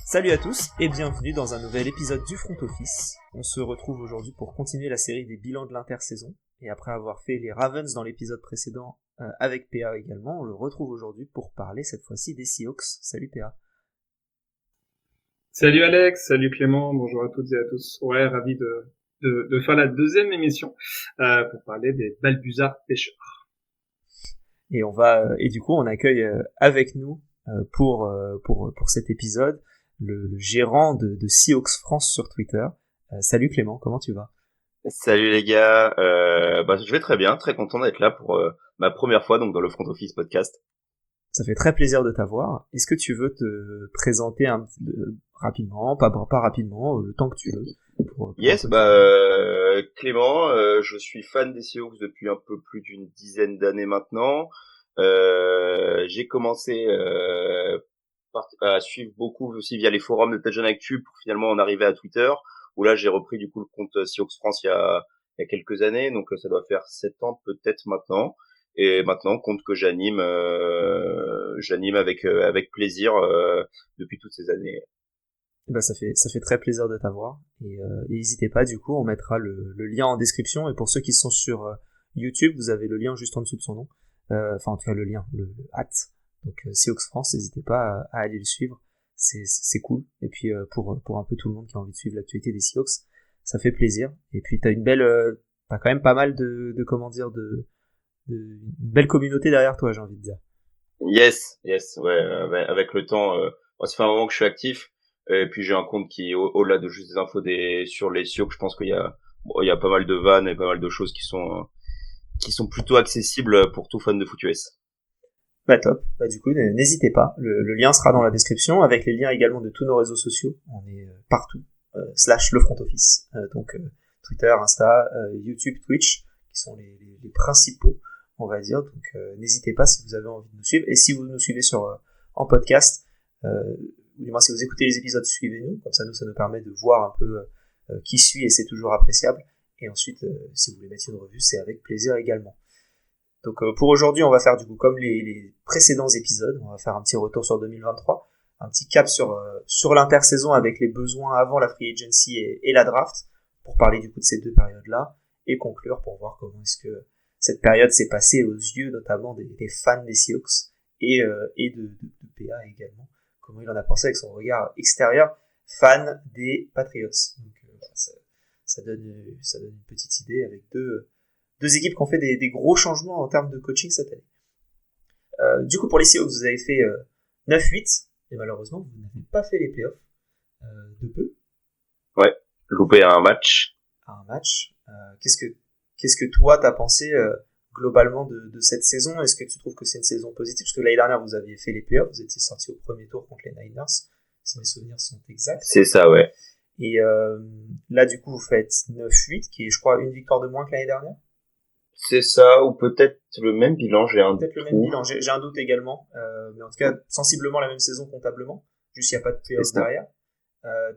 Salut à tous et bienvenue dans un nouvel épisode du Front Office. On se retrouve aujourd'hui pour continuer la série des bilans de l'intersaison. Et après avoir fait les Ravens dans l'épisode précédent avec PA également, on le retrouve aujourd'hui pour parler cette fois-ci des Seahawks. Salut PA. Salut Alex, salut Clément, bonjour à toutes et à tous. Ouais, ravi de faire la deuxième émission pour parler des Balbuzards pêcheurs. Et du coup on accueille avec nous pour cet épisode le gérant de Seahawks France sur Twitter. Salut Clément, comment tu vas ? Salut les gars, je vais très bien, très content d'être là pour ma première fois donc dans le Front Office podcast. Ça fait très plaisir de t'avoir. Est-ce que tu veux te présenter rapidement, pas rapidement, le temps que tu veux Yes, Clément, je suis fan des Seahawks depuis un peu plus d'une dizaine d'années maintenant. J'ai commencé à suivre beaucoup aussi via les forums de Touchdown Actu pour finalement en arriver à Twitter, où là j'ai repris du coup le compte Seahawks France il y a quelques années, donc ça doit faire 7 ans peut-être maintenant. Et maintenant, compte que j'anime avec plaisir depuis toutes ces années. Ça fait très plaisir de t'avoir. Et n'hésitez pas, du coup, on mettra le lien en description. Et pour ceux qui sont sur YouTube, vous avez le lien juste en dessous de son nom. Enfin, en tout cas, le lien, le @ donc Seahawks France, n'hésitez pas à aller le suivre. C'est cool. Et puis pour un peu tout le monde qui a envie de suivre l'actualité des Seahawks, ça fait plaisir. Et puis t'as quand même pas mal de une belle communauté derrière toi, j'ai envie de dire. Yes, ouais, avec le temps, ça fait un moment que je suis actif, et puis j'ai un compte qui, au-delà de juste des infos sur les Seahawks, je pense qu'il y a pas mal de vannes et pas mal de choses qui sont plutôt accessibles pour tout fan de foot US. Bah top, du coup n'hésitez pas, le lien sera dans la description, avec les liens également de tous nos réseaux sociaux, on est partout, / le front office, donc Twitter, Insta, YouTube, Twitch, qui sont les principaux, on va dire, donc n'hésitez pas si vous avez envie de nous suivre, et si vous nous suivez en podcast, ou du moins si vous écoutez les épisodes, suivez-nous, comme ça nous permet de voir un peu qui suit, et c'est toujours appréciable, et ensuite si vous voulez mettre une revue, c'est avec plaisir également. Donc pour aujourd'hui, on va faire du coup comme les précédents épisodes, on va faire un petit retour sur 2023, un petit cap sur l'intersaison avec les besoins avant la free agency et la draft, pour parler du coup de ces deux périodes-là, et conclure pour voir comment est-ce que cette période s'est passée aux yeux notamment des fans des Seahawks et de PA également, comment il en a pensé avec son regard extérieur, fan des Patriots. Donc ça donne une petite idée avec deux équipes qui ont fait des gros changements en termes de coaching cette année. Du coup, pour les Seahawks, vous avez fait 9-8, et malheureusement, vous n'avez pas fait les playoffs de peu. Ouais, loupé un match. Qu'est-ce que toi, t'as pensé globalement de cette saison ? Est-ce que tu trouves que c'est une saison positive ? Parce que l'année dernière, vous aviez fait les playoffs, vous étiez sorti au premier tour contre les Niners, si mes souvenirs sont exacts. C'est ça, ouais. Et là, du coup, vous faites 9-8, qui est, je crois, une victoire de moins que l'année dernière. C'est ça, ou peut-être le même bilan, j'ai un doute. Peut-être le même bilan, j'ai un doute également, mais en tout cas, sensiblement la même saison comptablement, juste il n'y a pas de playoffs derrière.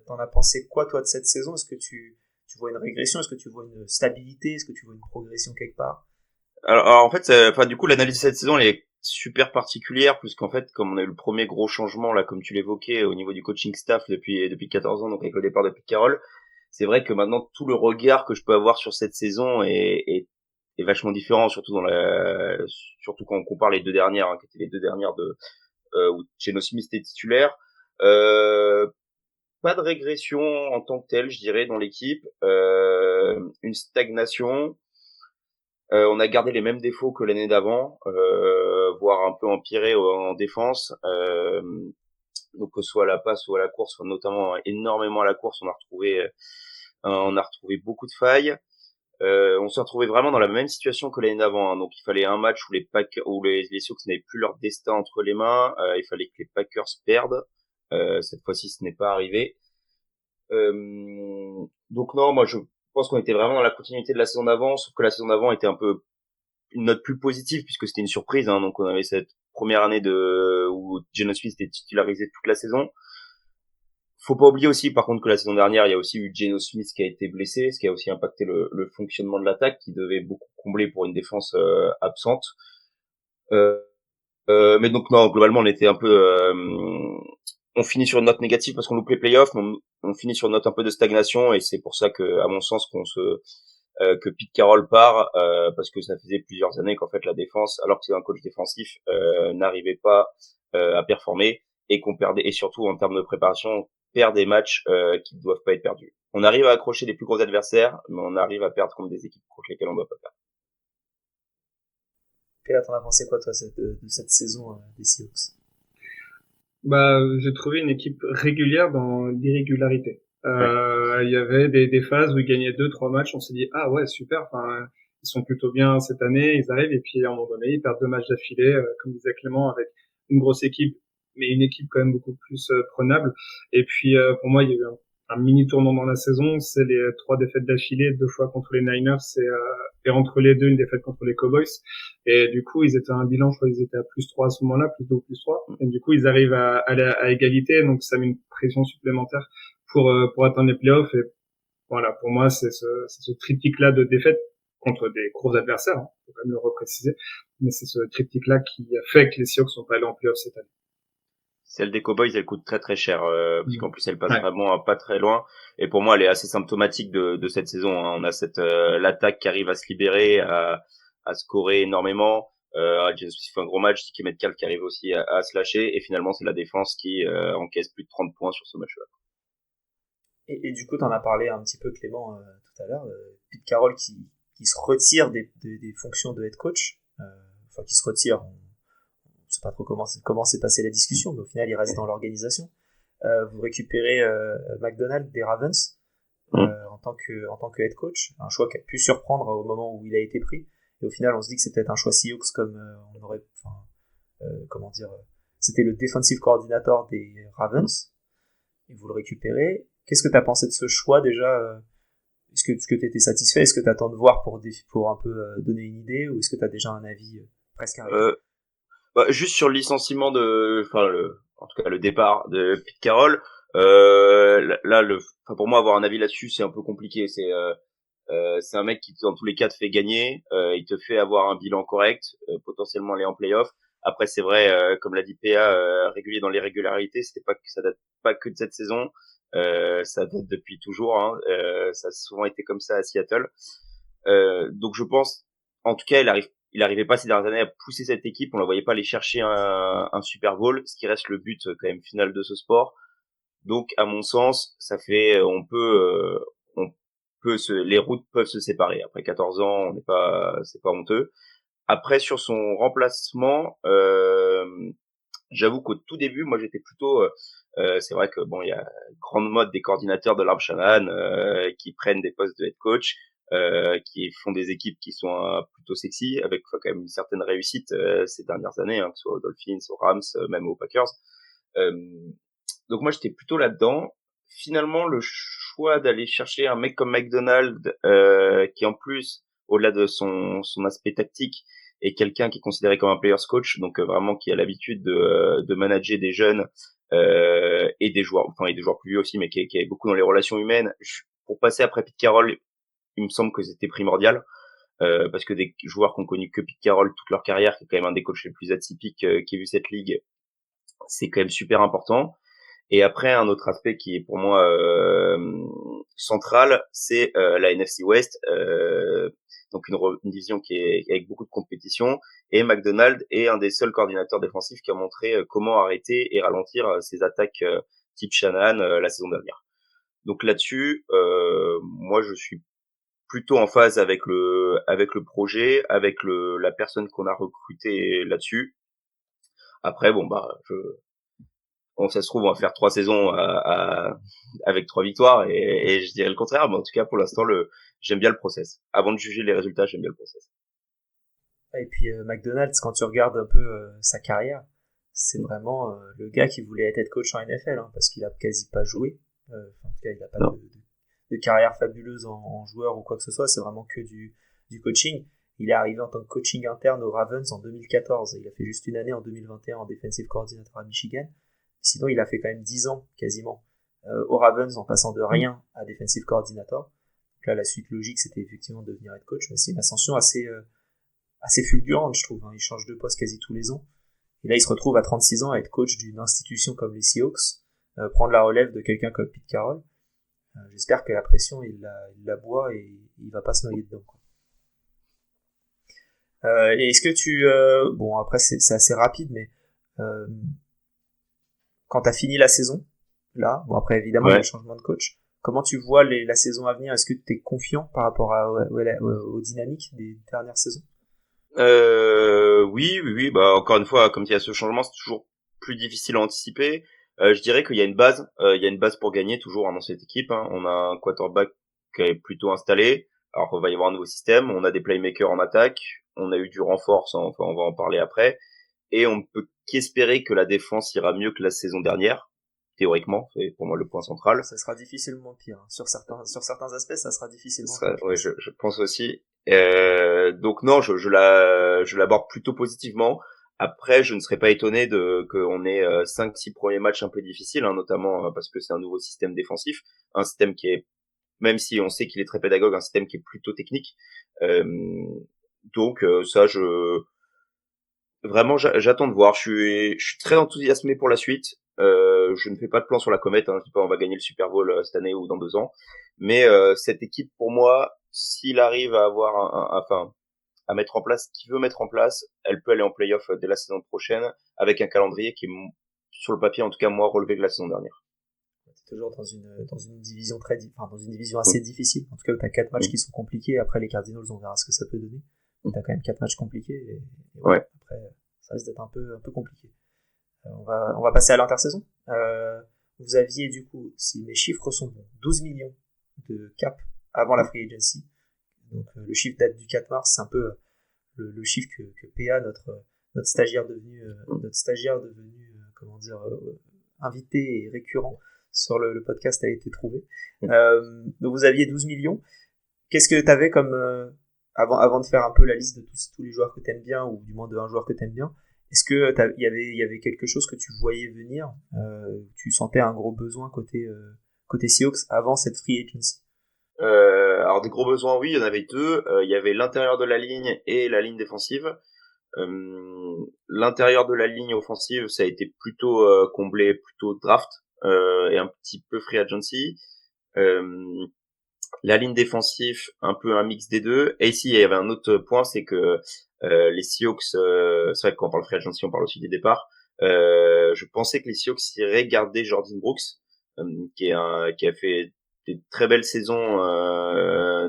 T'en as pensé quoi, toi, de cette saison ? Est-ce que tu vois une régression ? Est-ce que tu vois une stabilité ? Est-ce que tu vois une progression quelque part ? Alors en fait, du coup, l'analyse de cette saison, elle est super particulière, puisqu'en fait, comme on a eu le premier gros changement, là, comme tu l'évoquais, au niveau du coaching staff depuis 14 ans, donc avec le départ de Pete Carroll, c'est vrai que maintenant, tout le regard que je peux avoir sur cette saison est vachement différent, surtout quand on compare les deux dernières, qui étaient les deux dernières où Geno Smith était titulaire. Pas de régression en tant que telle, je dirais, dans l'équipe. Une stagnation. On a gardé les mêmes défauts que l'année d'avant, voire un peu empiré en défense. Donc que ce soit à la passe ou à la course, notamment énormément à la course, on a retrouvé beaucoup de failles. On s'est retrouvé vraiment dans la même situation que l'année d'avant, hein. Donc il fallait un match où les Seahawks n'avaient plus leur destin entre les mains. Il fallait que les Packers perdent. Cette fois-ci, ce n'est pas arrivé. Donc non, moi je pense qu'on était vraiment dans la continuité de la saison d'avant, sauf que la saison d'avant était un peu une note plus positive puisque c'était une surprise, hein. Donc on avait cette première année où Geno Smith était titularisé toute la saison. Faut pas oublier aussi, par contre, que la saison dernière, il y a aussi eu Geno Smith qui a été blessé, ce qui a aussi impacté le fonctionnement de l'attaque, qui devait beaucoup combler pour une défense absente. Mais donc non, globalement, on était un peu, on finit sur une note négative parce qu'on loupe les playoffs, mais on finit sur une note un peu de stagnation, et c'est pour ça que, à mon sens, que Pete Carroll part, parce que ça faisait plusieurs années qu'en fait la défense, alors que c'est un coach défensif, n'arrivait pas à performer, et qu'on perdait, et surtout en termes de préparation, on perd des matchs qui ne doivent pas être perdus. On arrive à accrocher les plus gros adversaires, mais on arrive à perdre contre des équipes contre lesquelles on ne doit pas perdre. Péa, t'en as pensé quoi, toi, de cette saison des Seahawks? Bah, j'ai trouvé une équipe régulière dans l'irrégularité. Il y avait des phases où ils gagnaient 2-3 matchs, on s'est dit ah ouais super, enfin ils sont plutôt bien cette année, ils arrivent, et puis à un moment donné ils perdent 2 matchs d'affilée, comme disait Clément, avec une grosse équipe, mais une équipe quand même beaucoup plus prenable. Et puis pour moi il y a eu un mini tournant dans la saison, c'est les 3 défaites d'affilée, 2 fois contre les Niners et entre les deux une défaite contre les Cowboys. Et du coup, ils étaient à un bilan, je crois qu'ils étaient à +3 à ce moment-là, +2 ou +3. Et du coup, ils arrivent à aller à égalité, donc ça met une pression supplémentaire pour atteindre les playoffs. Et voilà, pour moi, c'est ce triptyque-là de défaites contre des gros adversaires, hein, faut quand même le repréciser. Mais c'est ce triptyque-là qui a fait que les Seahawks sont pas allés en playoffs cette année. Celle des Cowboys, elle coûte très très cher, parce qu'en plus elle passe Ouais. vraiment pas très loin. Et pour moi, elle est assez symptomatique de cette saison, hein. On a l'attaque qui arrive à se libérer, à scorer énormément. James Smith fait un gros match, Dickie Metcalf qui arrive aussi à se lâcher. Et finalement, c'est la défense qui encaisse plus de 30 points sur ce match-là. Et du coup, t'en as parlé un petit peu, Clément, tout à l'heure. Pete Carroll qui se retire des fonctions de head coach. Enfin, qui se retire. On sait pas trop comment s'est passée la discussion, mais au final, il reste dans l'organisation. Vous récupérez McDonald des Ravens en tant que head coach. Un choix qui a pu surprendre au moment où il a été pris. Et au final, on se dit que c'est peut-être un choix Seahawks comme on aurait... comment dire... c'était le defensive coordinator des Ravens. Et vous le récupérez. Qu'est-ce que tu as pensé de ce choix déjà? Est-ce que tu étais satisfait? Est-ce que tu attends de voir pour un peu donner une idée? Ou est-ce que tu as déjà un avis presque arrêté? Bah, juste sur le licenciement en tout cas le départ de Pete Carroll, pour moi avoir un avis là-dessus c'est un peu compliqué. C'est un mec qui dans tous les cas te fait gagner, il te fait avoir un bilan correct, potentiellement aller en playoff. Après c'est vrai, comme l'a dit PA, régulier dans l'irrégularité, ça date pas que de cette saison, ça date depuis toujours, hein. Ça a souvent été comme ça à Seattle. Donc je pense, en tout cas, il arrivait pas ces dernières années à pousser cette équipe. On la voyait pas aller chercher un Super Bowl, ce qui reste le but quand même final de ce sport. Donc à mon sens, les routes peuvent se séparer. Après 14 ans, c'est pas honteux. Après sur son remplacement, j'avoue qu'au tout début, moi j'étais plutôt, c'est vrai que bon, il y a une grande mode des coordinateurs de l'Arb Shanahan qui prennent des postes de head coach, qui font des équipes qui sont plutôt sexy, avec quand même une certaine réussite ces dernières années, hein, que ce soit aux Dolphins, aux Rams, même aux Packers. Donc moi j'étais plutôt là-dedans. Finalement, le choix d'aller chercher un mec comme McDonald, qui en plus, au-delà de son aspect tactique, est quelqu'un qui est considéré comme un player's coach, donc vraiment qui a l'habitude de manager des jeunes et des joueurs plus vieux aussi, mais qui est beaucoup dans les relations humaines. Pour passer après Pete Carroll, il me semble que c'était primordial, parce que des joueurs qui ont connu que Pete Carroll toute leur carrière, qui est quand même un des coachs les plus atypiques qui ait vu cette ligue, c'est quand même super important. Et après, un autre aspect qui est pour moi central, c'est la NFC West, donc une division qui est avec beaucoup de compétition. Et McDonald est un des seuls coordinateurs défensifs qui a montré comment arrêter et ralentir ses attaques type Shanahan la saison dernière. Donc là-dessus, moi je suis plutôt en phase avec le projet, avec la personne qu'on a recrutée là-dessus. Après, bon ça se trouve, on va faire 3 saisons avec 3 victoires et je dirais le contraire, mais en tout cas, pour l'instant, j'aime bien le process. Avant de juger les résultats, j'aime bien le process. Et puis McDonald's, quand tu regardes un peu sa carrière, c'est vraiment le gars qui voulait être head coach en NFL, hein, parce qu'il a quasi pas joué. En tout cas, il n'a pas de carrière fabuleuse en joueur ou quoi que ce soit, c'est vraiment que du coaching. Il est arrivé en tant que coaching interne aux Ravens en 2014. Il a fait juste une année en 2021 en defensive coordinator à Michigan. Sinon, il a fait quand même 10 ans, quasiment, aux Ravens en passant de rien à defensive coordinator. Donc là, la suite logique, c'était effectivement de devenir head coach, mais c'est une ascension assez fulgurante, je trouve. Il change de poste quasi tous les ans. Et là, il se retrouve à 36 ans à être coach d'une institution comme les Seahawks, prendre la relève de quelqu'un comme Pete Carroll. J'espère que la pression, il la boit et il va pas se noyer dedans, quoi. Et est-ce que tu... bon, après, c'est assez rapide, mais quand tu as fini la saison, là, bon, après, évidemment, il y a le changement de coach, comment tu vois la saison à venir? Est-ce que tu es confiant par rapport aux dynamiques des dernières saisons? Oui. Bah, encore une fois, comme il y a ce changement, c'est toujours plus difficile à anticiper. Je dirais qu'il y a une base. Il y a une base pour gagner toujours dans cette équipe. On a un quarterback qui est plutôt installé. Alors, il va y avoir un nouveau système. On a des playmakers en attaque. On a eu du renfort, enfin, on va en parler après. Et on ne peut qu'espérer que la défense ira mieux que la saison dernière. Théoriquement, c'est pour moi le point central. Ça sera difficilement pire. Sur certains aspects, ça sera difficilement pire. Oui, je pense aussi. Donc non, je l'aborde plutôt positivement. Après, je ne serais pas étonné qu'on ait 5-6 premiers matchs un peu difficiles, notamment parce que c'est un nouveau système défensif, un système qui est, même si on sait qu'il est très pédagogue, un système qui est plutôt technique. Donc ça, vraiment, j'attends de voir. Je suis très enthousiasmé pour la suite. Je ne fais pas de plan sur la comète. Je dis pas on va gagner le Super Bowl cette année ou dans 2 ans. Mais cette équipe, pour moi, s'il arrive à avoir à mettre en place ce qu'il veut mettre en place, elle peut aller en playoff dès la saison prochaine avec un calendrier qui est, sur le papier en tout cas, moins relevé que la saison dernière. T'es toujours dans une division dans une division assez difficile. En tout cas, t'as 4 matchs qui sont compliqués. Après les Cardinals, on verra ce que ça peut donner. T'as quand même 4 matchs compliqués. Et ouais. Après, ça risque d'être un peu compliqué. On va passer à l'intersaison. Vous aviez du coup, si mes chiffres sont bons, 12 millions de cap avant la free agency. Donc le chiffre date du 4 mars, c'est un peu le chiffre que PA, notre stagiaire devenu comment dire, invité et récurrent sur le podcast, a été trouvé. Donc vous aviez 12 millions. Qu'est-ce que tu avais comme avant de faire un peu la liste de tous les joueurs que tu aimes bien, ou du moins de un joueur que tu aimes bien, est-ce que il y avait quelque chose que tu voyais venir, tu sentais un gros besoin côté Seahawks avant cette free agency? Alors des gros besoins, oui, il y en avait 2. Il y avait l'intérieur de la ligne et la ligne défensive. L'intérieur de la ligne offensive, ça a été plutôt comblé, plutôt draft et un petit peu free agency. La ligne défensive, un peu un mix des deux. Et ici, il y avait un autre point, c'est que les Seahawks, c'est vrai que quand on parle free agency, on parle aussi des départs. Je pensais que les Seahawks iraient garder Jordan Brooks, qui a fait des très belles saisons,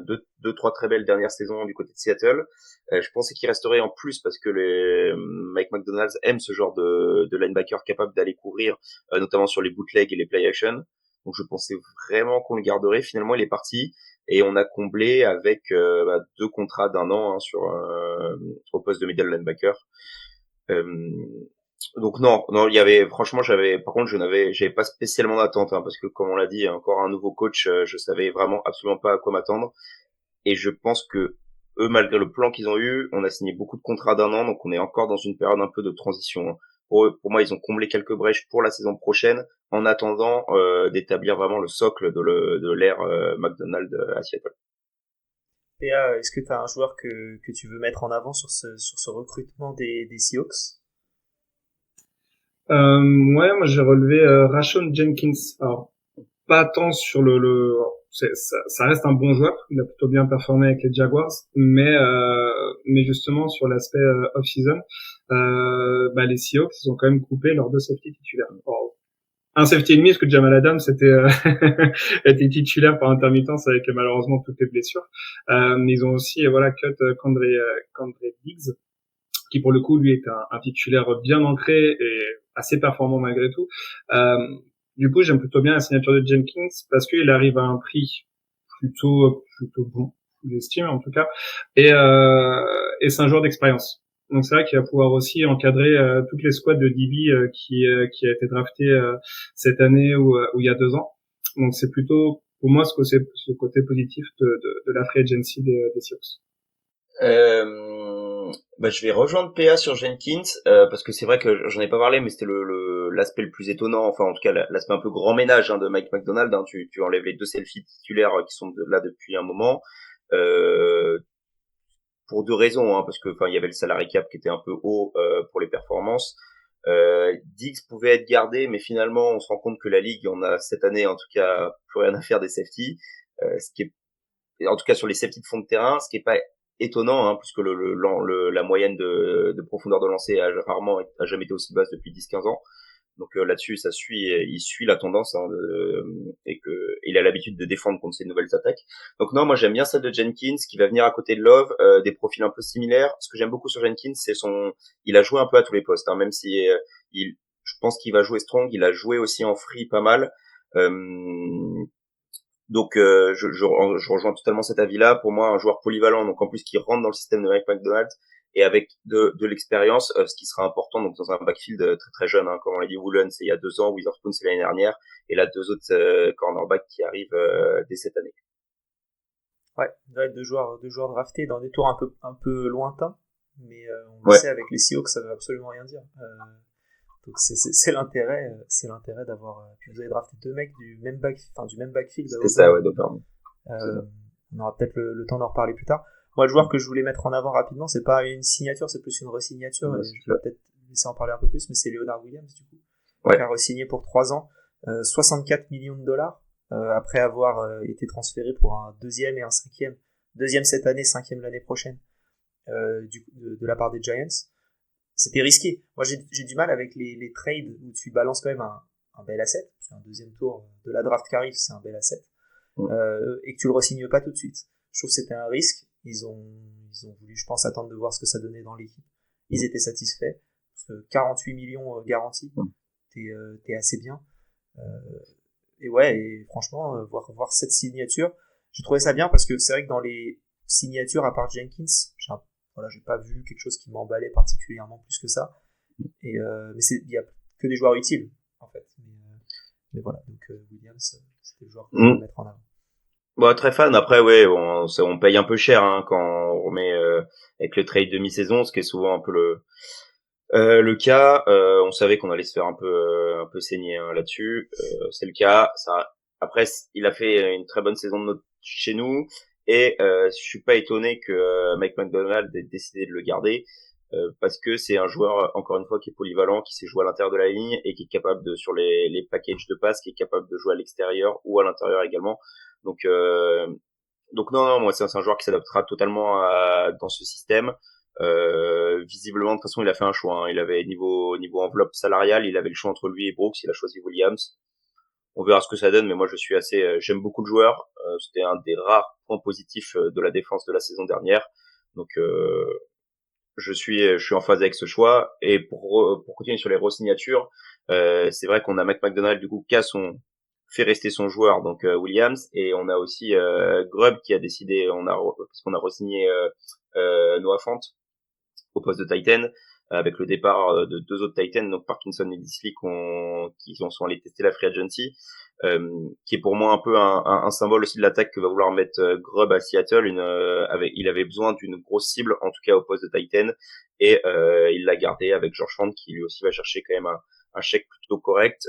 deux, trois très belles dernières saisons du côté de Seattle. Je pensais qu'il resterait en plus parce que Mike McDonald aime ce genre de linebacker capable d'aller courir, notamment sur les bootlegs et les play action. Donc je pensais vraiment qu'on le garderait. Finalement, il est parti et on a comblé avec 2 contrats d'1 an au poste de middle linebacker. Donc non, il y avait, franchement, par contre, j'avais pas spécialement d'attente, parce que comme on l'a dit, encore un nouveau coach, je savais vraiment absolument pas à quoi m'attendre. Et je pense que eux, malgré le plan qu'ils ont eu, on a signé beaucoup de contrats d'1 an, donc on est encore dans une période un peu de transition. Pour moi, ils ont comblé quelques brèches pour la saison prochaine, en attendant d'établir vraiment le socle de l'ère McDonald à Seattle. PA, est-ce que tu as un joueur que tu veux mettre en avant sur ce recrutement des Seahawks? Moi j'ai relevé Rashon Jenkins. Alors pas tant sur ça reste un bon joueur, il a plutôt bien performé avec les Jaguars, mais justement sur l'aspect off-season, les Seahawks ils ont quand même coupé leurs 2 safety titulaires. Alors, un safety et demi, parce que Jamal Adams était titulaire par intermittence avec malheureusement toutes les blessures, mais ils ont aussi cut Kendra Diggs, qui pour le coup lui est un titulaire bien ancré et assez performant malgré tout. Du coup, j'aime plutôt bien la signature de Jenkins parce qu'il arrive à un prix plutôt bon, j'estime en tout cas, et c'est un joueur d'expérience. Donc c'est vrai qu'il va pouvoir aussi encadrer toutes les squads de DB qui a été drafté cette année ou il y a 2 ans. Donc c'est plutôt pour moi ce côté positif de la free agency des Seahawks. Je vais rejoindre PA sur Jenkins parce que c'est vrai que j'en ai pas parlé, mais c'était l'aspect le plus étonnant, enfin en tout cas l'aspect un peu grand ménage de Mike McDonald. Tu enlèves les deux selfies titulaires qui sont là depuis un moment pour deux raisons, parce que il y avait le salary cap qui était un peu haut pour les performances. Diggs pouvait être gardé, mais finalement on se rend compte que la ligue en a cette année en tout cas plus rien à faire des safety, ce qui est en tout cas sur les safety de fond de terrain, ce qui est pas étonnant, puisque la moyenne de profondeur de lancer a jamais été aussi basse depuis 10-15 ans. Donc là-dessus, il suit la tendance et que il a l'habitude de défendre contre ces nouvelles attaques. Donc non, moi j'aime bien celle de Jenkins qui va venir à côté de Love, des profils un peu similaires. Ce que j'aime beaucoup sur Jenkins, c'est il a joué un peu à tous les postes, même si je pense qu'il va jouer strong. Il a joué aussi en free pas mal. Donc je rejoins totalement cet avis-là. Pour moi, un joueur polyvalent, donc en plus qui rentre dans le système de Mike McDonald et avec de l'expérience, ce qui sera important donc dans un backfield très très jeune, comme on l'a dit, Woolen c'est il y a 2 ans, Witherspoon c'est l'année dernière, et là 2 autres cornerbacks qui arrivent dès cette année. Ouais, deux joueurs draftés dans des tours un peu lointains, mais on le sait avec les Seahawks, ça veut absolument rien dire. Donc c'est l'intérêt d'avoir. Puis vous avez drafté 2 mecs du même backfield. C'est ça, ouais, d'accord. On aura peut-être le temps d'en reparler plus tard. Moi, le joueur que je voulais mettre en avant rapidement, c'est pas une signature, c'est plus une re-signature. Ouais, je vais peut-être laisser en parler un peu plus, mais c'est Leonard Williams du coup, qui a re-signé pour 3 ans, 64 millions de dollars après avoir été transféré pour un deuxième et un cinquième. Deuxième cette année, cinquième l'année prochaine, de la part des Giants. C'était risqué. Moi, j'ai du mal avec les trades où tu balances quand même un bel asset, parce qu'un deuxième tour de la draft qui arrive, c'est un bel asset, et que tu le re-signes pas tout de suite. Je trouve que c'était un risque. Ils ont voulu, je pense, attendre de voir ce que ça donnait dans l'équipe. Ils étaient satisfaits, parce que 48 millions garantis, t'es assez bien. Et franchement, voir cette signature, j'ai trouvé ça bien, parce que c'est vrai que dans les signatures, à part Jenkins, j'ai pas vu quelque chose qui m'emballait particulièrement plus que ça. Mais il y a que des joueurs utiles, en fait. Mais voilà, donc Williams, c'était le joueur que je voulais mettre en avant. Bon, très fan. Après, ouais, on paye un peu cher quand on remet avec le trade de mi-saison, ce qui est souvent un peu le cas. On savait qu'on allait se faire un peu saigner là-dessus. C'est le cas. Après, il a fait une très bonne saison chez nous, et je suis pas étonné que Mike McDonald ait décidé de le garder. Parce que c'est un joueur, encore une fois, qui est polyvalent, qui sait jouer à l'intérieur de la ligne et qui est capable sur les packages de passe, qui est capable de jouer à l'extérieur ou à l'intérieur également. Donc non, moi c'est un joueur qui s'adaptera totalement dans ce système. Visiblement, de toute façon, il a fait un choix. Il avait niveau enveloppe salariale, il avait le choix entre lui et Brooks. Il a choisi Williams. On verra ce que ça donne, mais moi j'aime beaucoup le joueur. C'était un des rares points positifs de la défense de la saison dernière. Donc je suis en phase avec ce choix. Et pour continuer sur les re-signatures, c'est vrai qu'on a McDonald du coup qui a fait rester son joueur, donc Williams, et on a aussi Grubb qui a décidé, parce qu'on a re-signé Noah Fant au poste de Titan, avec le départ de 2 autres Titans, donc Parkinson et Disley, qui sont allés tester la free agency, qui est pour moi un peu un symbole aussi de l'attaque que va vouloir mettre Grubb à Seattle. Il avait besoin d'une grosse cible, en tout cas au poste de Titan, et il l'a gardé avec George Fant, qui lui aussi va chercher quand même un chèque plutôt correct,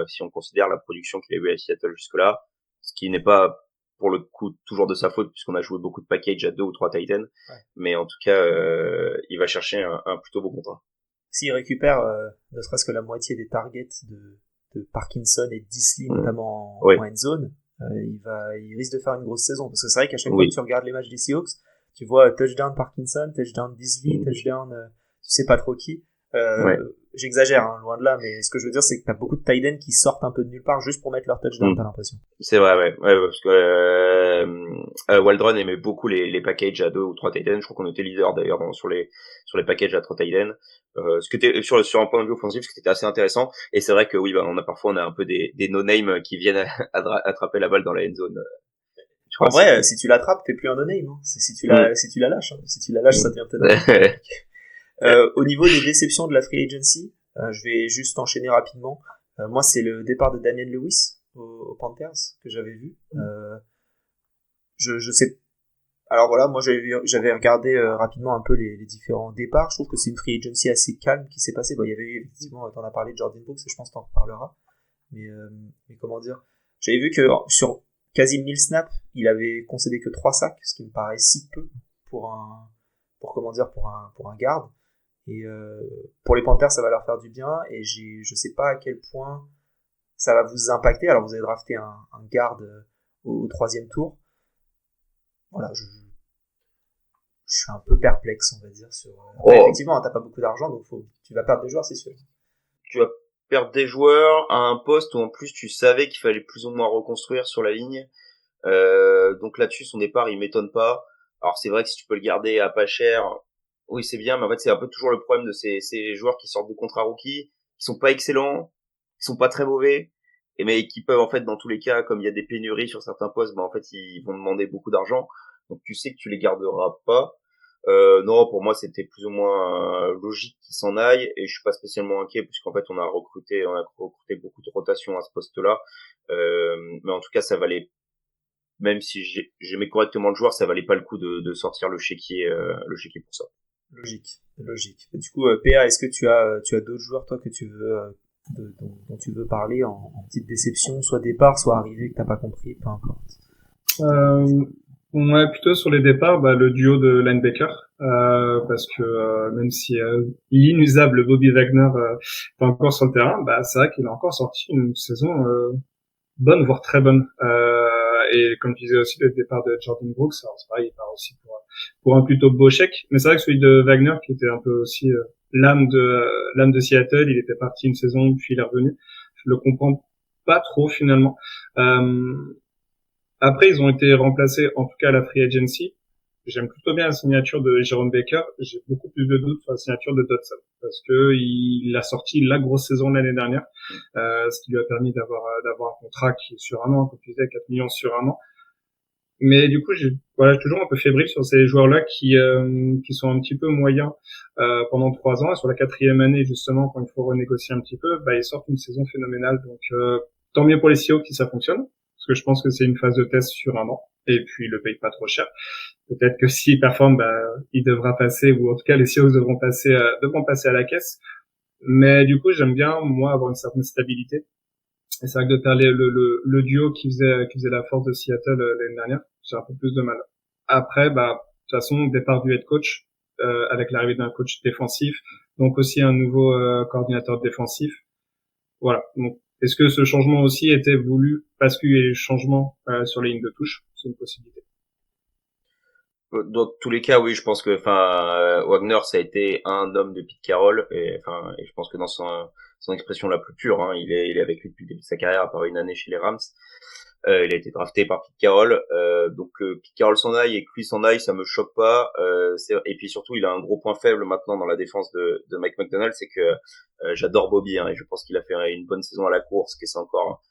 si on considère la production qu'il a eu à Seattle jusque-là, ce qui n'est pas pour le coup toujours de sa faute, puisqu'on a joué beaucoup de packages à 2 ou 3 Titans, mais en tout cas il va chercher un plutôt beau contrat. S'il récupère ne serait-ce que la moitié des targets de Parkinson et Disley, notamment en end zone, il risque de faire une grosse saison, parce que c'est vrai qu'à chaque fois que tu regardes les matchs des Seahawks, tu vois touchdown Parkinson, touchdown Disley, touchdown tu sais pas trop qui. J'exagère, loin de là, mais ce que je veux dire, c'est que t'as beaucoup de tight ends qui sortent un peu de nulle part juste pour mettre leur touchdown, t'as l'impression. C'est vrai, ouais, parce que Waldron aimait beaucoup les packages à 2 ou 3 tight ends. Je crois qu'on était leader d'ailleurs sur les packages à 3 tight ends. Ce qui était sur un point de vue offensif, ce qui était assez intéressant. Et c'est vrai que oui, on a un peu des no-name qui viennent attraper la balle dans la end zone. En vrai, si tu l'attrapes, t'es plus un no-name. Si tu la lâches, ça devient peut-être. Au niveau des déceptions de la free agency, je vais juste enchaîner rapidement. Moi, c'est le départ de Damien Lewis aux Panthers que j'avais vu. Je sais Alors voilà, moi j'avais regardé rapidement un peu les différents départs. Je trouve que c'est une free agency assez calme qui s'est passée. Bon, il y avait eu effectivement, t'en as parlé de Jordan Brooks et je pense que t'en reparleras. Mais comment dire, j'avais vu que sur quasi 1000 snaps, il avait concédé que 3 sacs, ce qui me paraît si peu pour un garde. Et pour les Panthers, ça va leur faire du bien. Et je sais pas à quel point ça va vous impacter. Alors vous avez drafté un garde au 3e tour. Voilà, je suis un peu perplexe, on va dire, sur. Après, effectivement, t'as pas beaucoup d'argent, donc tu vas perdre des joueurs, c'est sûr. Tu vas perdre des joueurs à un poste où en plus tu savais qu'il fallait plus ou moins reconstruire sur la ligne. Donc là-dessus, son départ, il m'étonne pas. Alors c'est vrai que si tu peux le garder à pas cher, oui c'est bien, mais en fait c'est un peu toujours le problème de ces joueurs qui sortent de contrat rookie, qui sont pas excellents, qui sont pas très mauvais, mais qui peuvent en fait dans tous les cas, comme il y a des pénuries sur certains postes, en fait ils vont demander beaucoup d'argent. Donc tu sais que tu les garderas pas. Non, pour moi c'était plus ou moins logique qu'ils s'en aillent et je suis pas spécialement inquiet puisqu'en fait on a recruté beaucoup de rotation à ce poste-là. Mais en tout cas ça valait, même si j'aimais correctement le joueur, ça valait pas le coup de sortir le chéquier pour ça. Logique. Et du coup, PA, est-ce que tu as d'autres joueurs toi que tu veux dont tu veux parler en petite déception, soit départ, soit arrivée que t'as pas compris, peu importe. Ouais, plutôt sur les départs, le duo de linebacker, parce que même si l'inusable Bobby Wagner est encore sur le terrain, c'est vrai qu'il a encore sorti une saison bonne, voire très bonne. Et comme tu disais aussi, le départ de Jordan Brooks, alors c'est pareil, il part aussi pour un plutôt beau chèque. Mais c'est vrai que celui de Wagner, qui était un peu aussi l'âme de Seattle, il était parti une saison, puis il est revenu. Je le comprends pas trop finalement. Après, ils ont été remplacés, en tout cas à la free agency. J'aime plutôt bien la signature de Jerome Baker. J'ai beaucoup plus de doutes sur la signature de Dodson parce que il a sorti la grosse saison l'année dernière, ce qui lui a permis d'avoir un contrat qui est sur un an, comme tu disais, 4 millions sur un an. Mais du coup, je suis toujours un peu fébrile sur ces joueurs-là qui sont un petit peu moyens pendant 3 ans. Et sur la 4e année, justement, quand il faut renégocier un petit peu, ils sortent une saison phénoménale. Donc, tant mieux pour les Seahawks si ça fonctionne, parce que je pense que c'est une phase de test sur un an. Et puis, ils le payent pas trop cher. Peut-être que s'il performe, il devra passer, ou en tout cas les Seahawks devront passer à la caisse. Mais du coup, j'aime bien moi avoir une certaine stabilité. Et c'est vrai que de faire le duo qui faisait la force de Seattle l'année dernière, j'ai un peu plus de mal. Après, de toute façon, départ du head coach avec l'arrivée d'un coach défensif, donc aussi un nouveau coordinateur défensif. Voilà. Donc, est-ce que ce changement aussi était voulu parce qu'il y a eu changement sur les lignes de touche? C'est une possibilité. Dans tous les cas, oui, je pense que, Wagner, ça a été un homme de Pete Carroll, et je pense que dans son expression la plus pure, hein, il est avec lui depuis le début de sa carrière, à part une année chez les Rams. Il a été drafté par Pete Carroll, donc Pete Carroll s'en aille et que lui s'en aille, ça me choque pas. Et puis surtout, il a un gros point faible maintenant dans la défense de Mike McDonald, c'est que j'adore Bobby, hein, et je pense qu'il a fait une bonne saison à la course, que c'est encore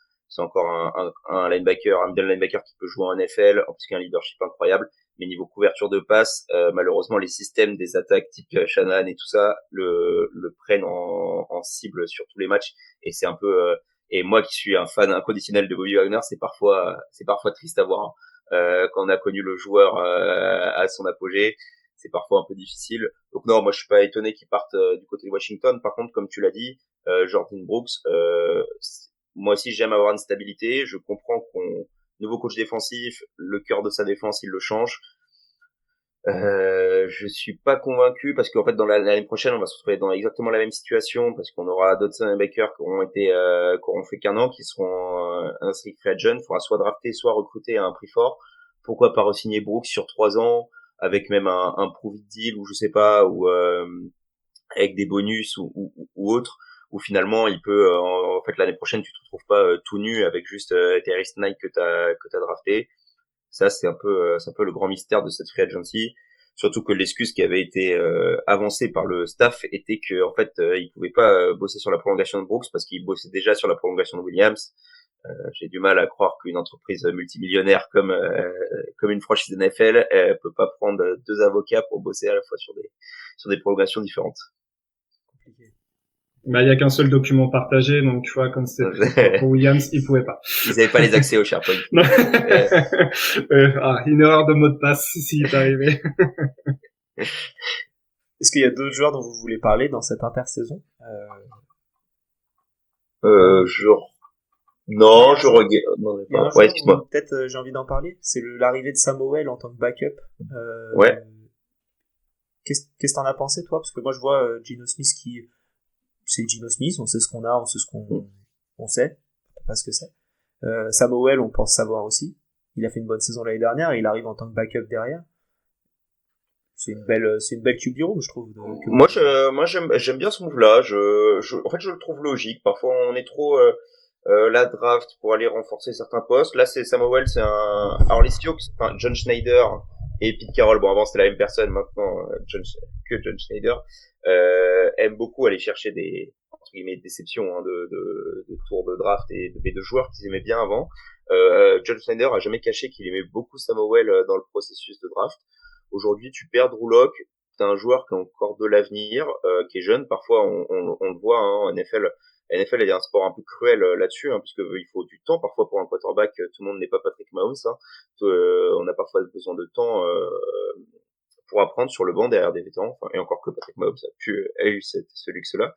un linebacker, un middle linebacker qui peut jouer en NFL, en plus qu'il a un leadership incroyable. Mais niveau couverture de passe, malheureusement les systèmes des attaques type Shanahan et tout ça le prennent en cible sur tous les matchs, et c'est un peu et moi qui suis un fan inconditionnel de Bobby Wagner, c'est parfois triste à voir, hein. Quand on a connu le joueur à son apogée, c'est parfois un peu difficile. Donc non, moi je suis pas étonné qu'il parte du côté de Washington. Par contre, comme tu l'as dit, Jordan Brooks, moi aussi j'aime avoir une stabilité. Je comprends qu'on nouveau coach défensif, le cœur de sa défense, il le change. Je suis pas convaincu parce qu'en fait dans l'année prochaine on va se retrouver dans exactement la même situation parce qu'on aura Dodson et Baker qui auront fait qu'un an, qui seront inscrits free agent. Il faudra soit drafter, soit recruter à un prix fort. Pourquoi pas re-signer Brooks sur 3 ans avec même un prove it deal ou je sais pas, ou avec des bonus ou autre, où finalement il peut en fait l'année prochaine tu te retrouves pas tout nu avec juste Terry Knight que t'as drafté. Ça c'est un peu le grand mystère de cette free agency, surtout que l'excuse qui avait été avancée par le staff était que en fait il pouvait pas bosser sur la prolongation de Brooks parce qu'il bossait déjà sur la prolongation de Williams. J'ai du mal à croire qu'une entreprise multimillionnaire comme une franchise NFL peut pas prendre 2 avocats pour bosser à la fois sur des prolongations différentes. Bah, il y a qu'un seul document partagé, donc tu vois, comme c'était pour Williams, il pouvait pas. Ils avaient pas les accès au SharePoint. Une erreur de mot de passe, s'il est arrivé. Est-ce qu'il y a d'autres joueurs dont vous voulez parler dans cette intersaison? Non, je regarde. Non, pas. Ouais, excuse-moi. Peut-être j'ai envie d'en parler. C'est l'arrivée de Samuel en tant que backup. Ouais. Qu'est-ce que t'en as pensé, toi? Parce que moi, je vois Geno Smith c'est Geno Smith, on sait ce qu'on a, on sait ce on sait, pas ce que c'est. Samuel, on pense savoir aussi. Il a fait une bonne saison l'année dernière et il arrive en tant que backup derrière. C'est une belle QB room, je trouve. Moi, j'aime bien ce move-là. En fait, je le trouve logique. Parfois, on est trop la draft pour aller renforcer certains postes. Là, c'est Samuel, alors les Seahawks, enfin John Schneider et Pete Carroll. Bon, avant c'était la même personne, maintenant John Schneider aime beaucoup aller chercher des entre guillemets déceptions de tours de draft et de joueurs qu'ils aimaient bien avant. John Schneider a jamais caché qu'il aimait beaucoup Samuel dans le processus de draft. Aujourd'hui, tu perds Drew Lock, t'as un joueur qui a encore de l'avenir, qui est jeune. Parfois, on le voit en NFL. La NFL est un sport un peu cruel là-dessus, hein, puisque il faut du temps parfois pour un quarterback. Tout le monde n'est pas Patrick Mahomes. Hein. On a parfois besoin de temps pour apprendre sur le banc derrière des vétérans. Enfin, et encore que Patrick Mahomes a eu ce luxe-là.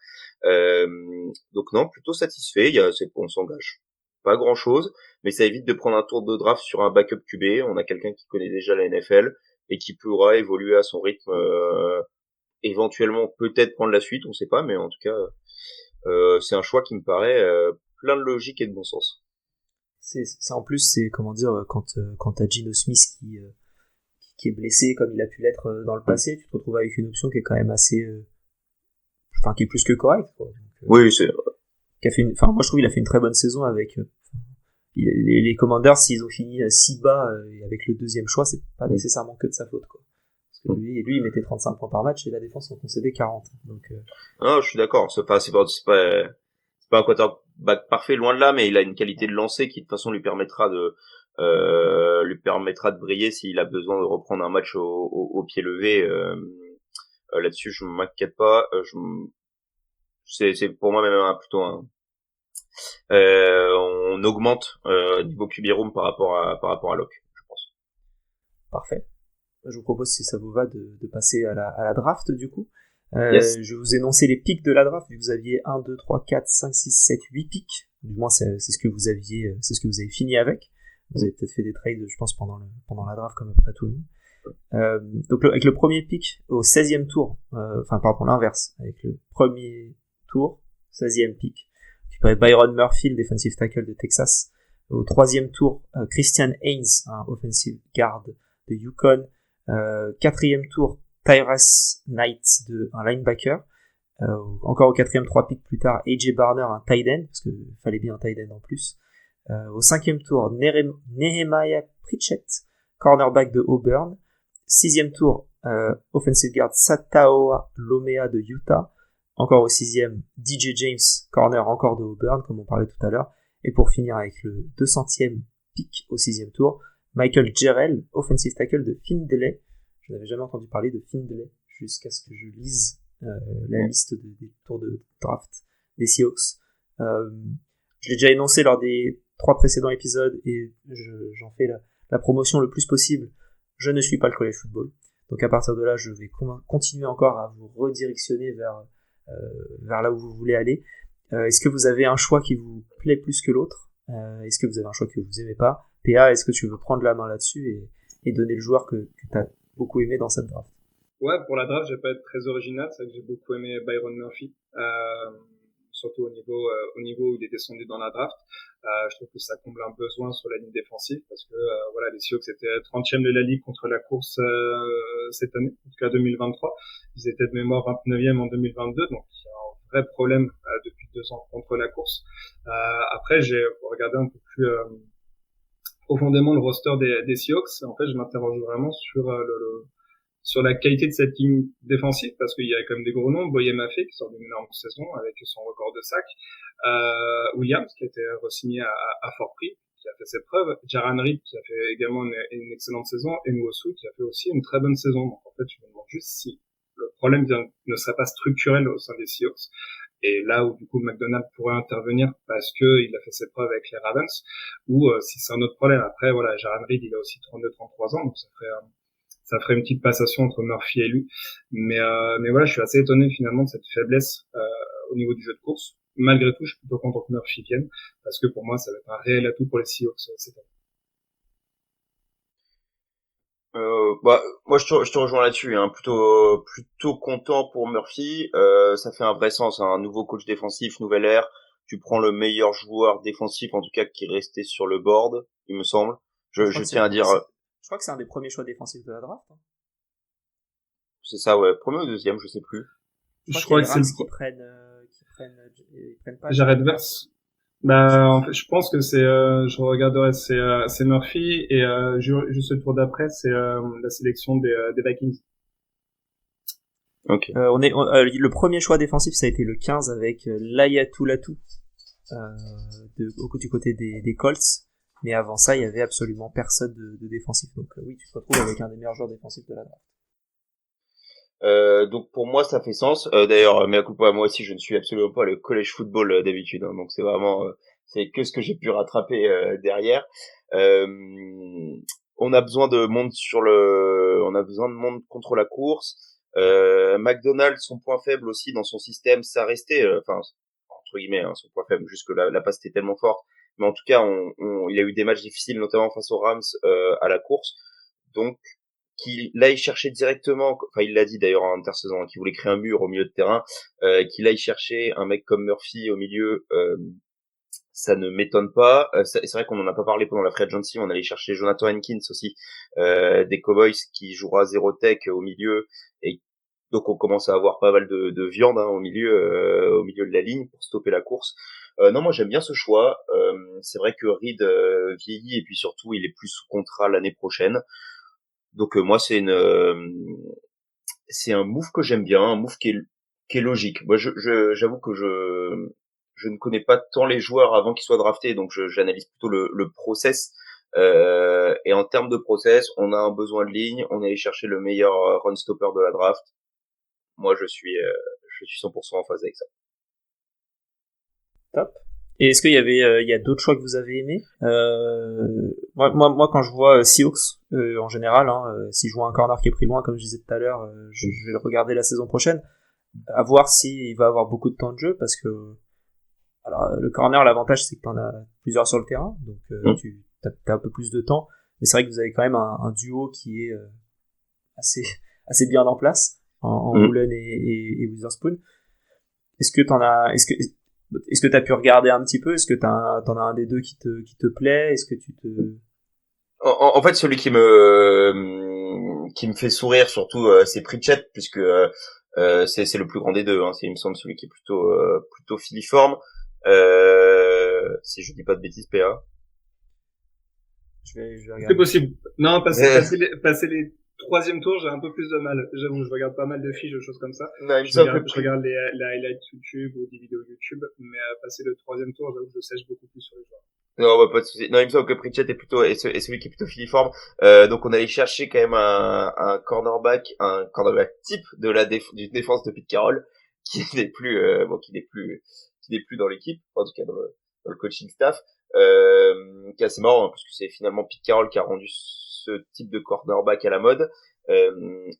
Donc non, plutôt satisfait. On s'engage pas grand-chose, mais ça évite de prendre un tour de draft sur un backup QB. On a quelqu'un qui connaît déjà la NFL et qui pourra évoluer à son rythme. Éventuellement, peut-être prendre la suite, on sait pas, mais en tout cas. C'est un choix qui me paraît plein de logique et de bon sens. C'est en plus, c'est comment dire, quand t'as Geno Smith qui est blessé comme il a pu l'être dans le passé, tu te retrouves avec une option qui est quand même assez, enfin qui est plus que correcte. Quoi. Donc, oui, c'est. Enfin, moi je trouve qu'il a fait une très bonne saison avec les Commanders. S'ils ont fini si bas et avec le deuxième choix, c'est pas nécessairement que de sa faute, quoi. Parce que lui, il mettait 35 points par match et la défense en concédait 40. Donc, non, je suis d'accord. C'est pas un quarterback parfait, loin de là, mais il a une qualité de lancer qui de toute façon lui permettra de briller s'il a besoin de reprendre un match au pied levé. Là-dessus, je m'inquiète pas. C'est pour moi même plutôt on augmente niveau QB room par rapport à Locke, je pense. Parfait. Je vous propose, si ça vous va, de passer à la draft, du coup. Yes. Je vais vous énoncer les pics de la draft. Vous aviez 1, 2, 3, 4, 5, 6, 7, 8 pics. Du moins, c'est ce que vous aviez, c'est ce que vous avez fini avec. Vous avez peut-être fait des trades, je pense, pendant la draft, comme après tout le monde. Donc, avec le premier pic au 16e tour, enfin, pardon, l'inverse. Avec le premier tour, 16e pic, tu peux Byron Murphy, le defensive tackle de Texas. Au 3e tour, Christian Haynes, un offensive guard de Yukon. 4e tour, Tyrus Knight, un linebacker. Encore au 4e, 3 pics plus tard, AJ Barner, un tight end, parce qu'il fallait bien un tight end en plus. Au 5e tour, Nehemiah Pritchett, cornerback de Auburn. 6e tour, offensive guard Sataoa Lomea de Utah. Encore au 6e, DJ James, corner encore de Auburn, comme on parlait tout à l'heure. Et pour finir avec le 200e pick au 6e tour, Michael Jarrell, offensive tackle de Findlay. Je n'avais jamais entendu parler de Findlay jusqu'à ce que je lise la liste des tours de draft des Seahawks. Je l'ai déjà énoncé lors des 3 précédents épisodes et j'en fais la promotion le plus possible. Je ne suis pas le college football. Donc à partir de là, je vais continuer encore à vous redirectionner vers là où vous voulez aller. Est-ce que vous avez un choix qui vous plaît plus que l'autre? Est-ce que vous avez un choix que vous aimez pas? PA, est-ce que tu veux prendre la main là-dessus et donner le joueur que tu as beaucoup aimé dans cette draft? Ouais, pour la draft, je vais pas être très original. C'est vrai que j'ai beaucoup aimé Byron Murphy, surtout au niveau où il est descendu dans la draft. Je trouve que ça comble un besoin sur la ligne défensive parce que voilà, les Seahawks étaient 30e de la ligue contre la course cette année, en tout cas 2023. Ils étaient de mémoire 29e en 2022, donc il y a un vrai problème depuis 2 ans contre la course. Après, j'ai regardé un peu plus profondément le roster des Seahawks. En fait, je m'interroge vraiment sur la qualité de cette ligne défensive, parce qu'il y a quand même des gros noms. Boye Maffé, qui sort d'une énorme saison avec son record de sac. Williams, qui a été re-signé à fort prix, qui a fait ses preuves. Jaran Reed, qui a fait également une excellente saison. Et Nwosu, qui a fait aussi une très bonne saison. Donc, en fait, je me demande juste si le problème ne serait pas structurel au sein des Seahawks. et là où du coup McDonald pourrait intervenir parce que il a fait ses preuves avec les Ravens, ou si c'est un autre problème. Après voilà, Jaron Reed il a aussi 32-33 ans, donc ça ferait une petite passation entre Murphy et lui. Mais voilà, je suis assez étonné finalement de cette faiblesse au niveau du jeu de course. Malgré tout, je suis plutôt content que Murphy vienne, parce que pour moi, ça va être un réel atout pour les Seahawks cette année. Moi je te rejoins là-dessus, hein. Plutôt content pour Murphy. Ça fait un vrai sens, hein. Un nouveau coach défensif, nouvelle ère. Tu prends le meilleur joueur défensif, en tout cas qui restait sur le board, il me semble. Je tiens à dire, je crois que c'est un des premiers choix défensifs de la draft. Hein. c'est ça, ouais, premier ou deuxième, je sais plus. Je crois que c'est le qui prennent pas Jared Verse. Bah, en fait, je pense que je regarderai, c'est Murphy, et juste le tour d'après, c'est la sélection des Vikings. Ok. Le premier choix défensif, ça a été le 15 avec Layatulatu du côté des Colts. Mais avant ça, il y avait absolument personne de défensif. Donc oui, tu te retrouves avec un des meilleurs joueurs défensifs de la draft. Donc pour moi ça fait sens. D'ailleurs, mais à coup pas, moi aussi je ne suis absolument pas le college football d'habitude, hein, donc c'est vraiment c'est que ce que j'ai pu rattraper derrière. On a besoin de monde on a besoin de monde contre la course. McDonald's, son point faible aussi dans son système, ça restait, enfin entre guillemets, hein, son point faible, juste que la passe était tellement forte. Mais en tout cas, il a eu des matchs difficiles, notamment face aux Rams à la course. Donc qu'il aille chercher directement, enfin il l'a dit d'ailleurs en intersaison, qu'il voulait créer un mur au milieu de terrain, qu'il aille chercher un mec comme Murphy au milieu, ça ne m'étonne pas. C'est vrai qu'on en a pas parlé pendant la free agency, on allait chercher Jonathan Hankins aussi, des Cowboys, qui jouera zéro tech au milieu, et donc on commence à avoir pas mal de viande, hein, au milieu de la ligne pour stopper la course. Non, moi j'aime bien ce choix. C'est vrai que Reed vieillit, et puis surtout il est plus sous contrat l'année prochaine. Donc moi c'est un move que j'aime bien, un move qui est logique. Moi j'avoue que je ne connais pas tant les joueurs avant qu'ils soient draftés, donc j'analyse plutôt le process. Et en termes de process, on a un besoin de ligne, on est allé chercher le meilleur run stopper de la draft. Moi je suis 100% en phase avec ça. Top. Et est-ce qu'il y a d'autres choix que vous avez aimés? Moi, quand je vois Seahawks, en général, hein, si je vois un corner qui est pris loin, comme je disais tout à l'heure, je vais le regarder la saison prochaine, à voir s'il va avoir beaucoup de temps de jeu, parce que alors, le corner, l'avantage, c'est que t'en as plusieurs sur le terrain, donc tu as un peu plus de temps, mais c'est vrai que vous avez quand même un duo qui est assez bien en place, en Boulen et Witherspoon. Est-ce que t'as pu regarder un petit peu? Est-ce que t'en as un des deux qui te plaît? Est-ce que tu te... En fait, celui qui me fait sourire surtout, c'est Pritchett, puisque c'est le plus grand des deux, hein. C'est, il me semble, celui qui est plutôt filiforme. Si je dis pas de bêtises, PA. Je vais regarder. C'est possible. Non, passer les troisième tour, j'ai un peu plus de mal. J'avoue, je regarde pas mal de fiches, de choses comme ça. Non, je regarde les highlights YouTube ou des vidéos YouTube, mais passer le troisième tour, j'avoue que je sèche beaucoup plus sur les joueurs. Non, bah, pas de souci. Non, il me semble que Pritchett est celui qui est plutôt filiforme. Donc on allait chercher quand même un cornerback type d'une défense de Pete Carroll, qui n'est plus dans l'équipe, en tout cas dans le coaching staff. Qui est assez marrant, hein, parce que c'est finalement Pete Carroll qui a rendu ce type de cornerback à la mode.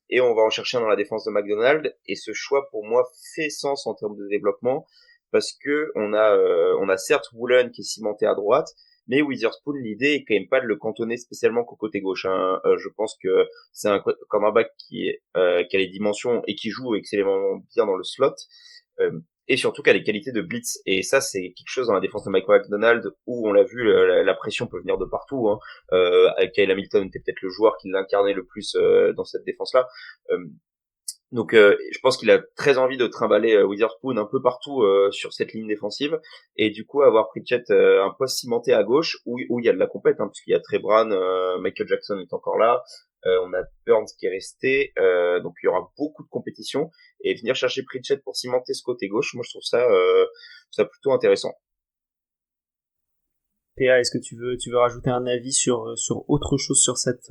Et on va en chercher un dans la défense de McDonald, et ce choix pour moi fait sens en termes de développement, parce que on a certes Woolen qui est cimenté à droite, mais Witherspoon, l'idée est quand même pas de le cantonner spécialement qu'au côté gauche, hein. Je pense que c'est un cornerback qui a les dimensions et qui joue excellemment bien dans le slot, et surtout qui a les qualités de blitz. Et ça, c'est quelque chose dans la défense de Mike McDonald où on l'a vu, la pression peut venir de partout, hein. Kyle Hamilton était peut-être le joueur qui l'incarnait le plus dans cette défense-là. Donc je pense qu'il a très envie de trimballer Witherspoon un peu partout sur cette ligne défensive, et du coup avoir Pritchett un poste cimenté à gauche où il y a de la compète, hein, puisqu'il y a Trey Brown, Michael Jackson est encore là, on a Burns qui est resté, donc il y aura beaucoup de compétition, et venir chercher Pritchett pour cimenter ce côté gauche, moi je trouve ça plutôt intéressant. PA, est-ce que tu veux rajouter un avis sur autre chose sur cette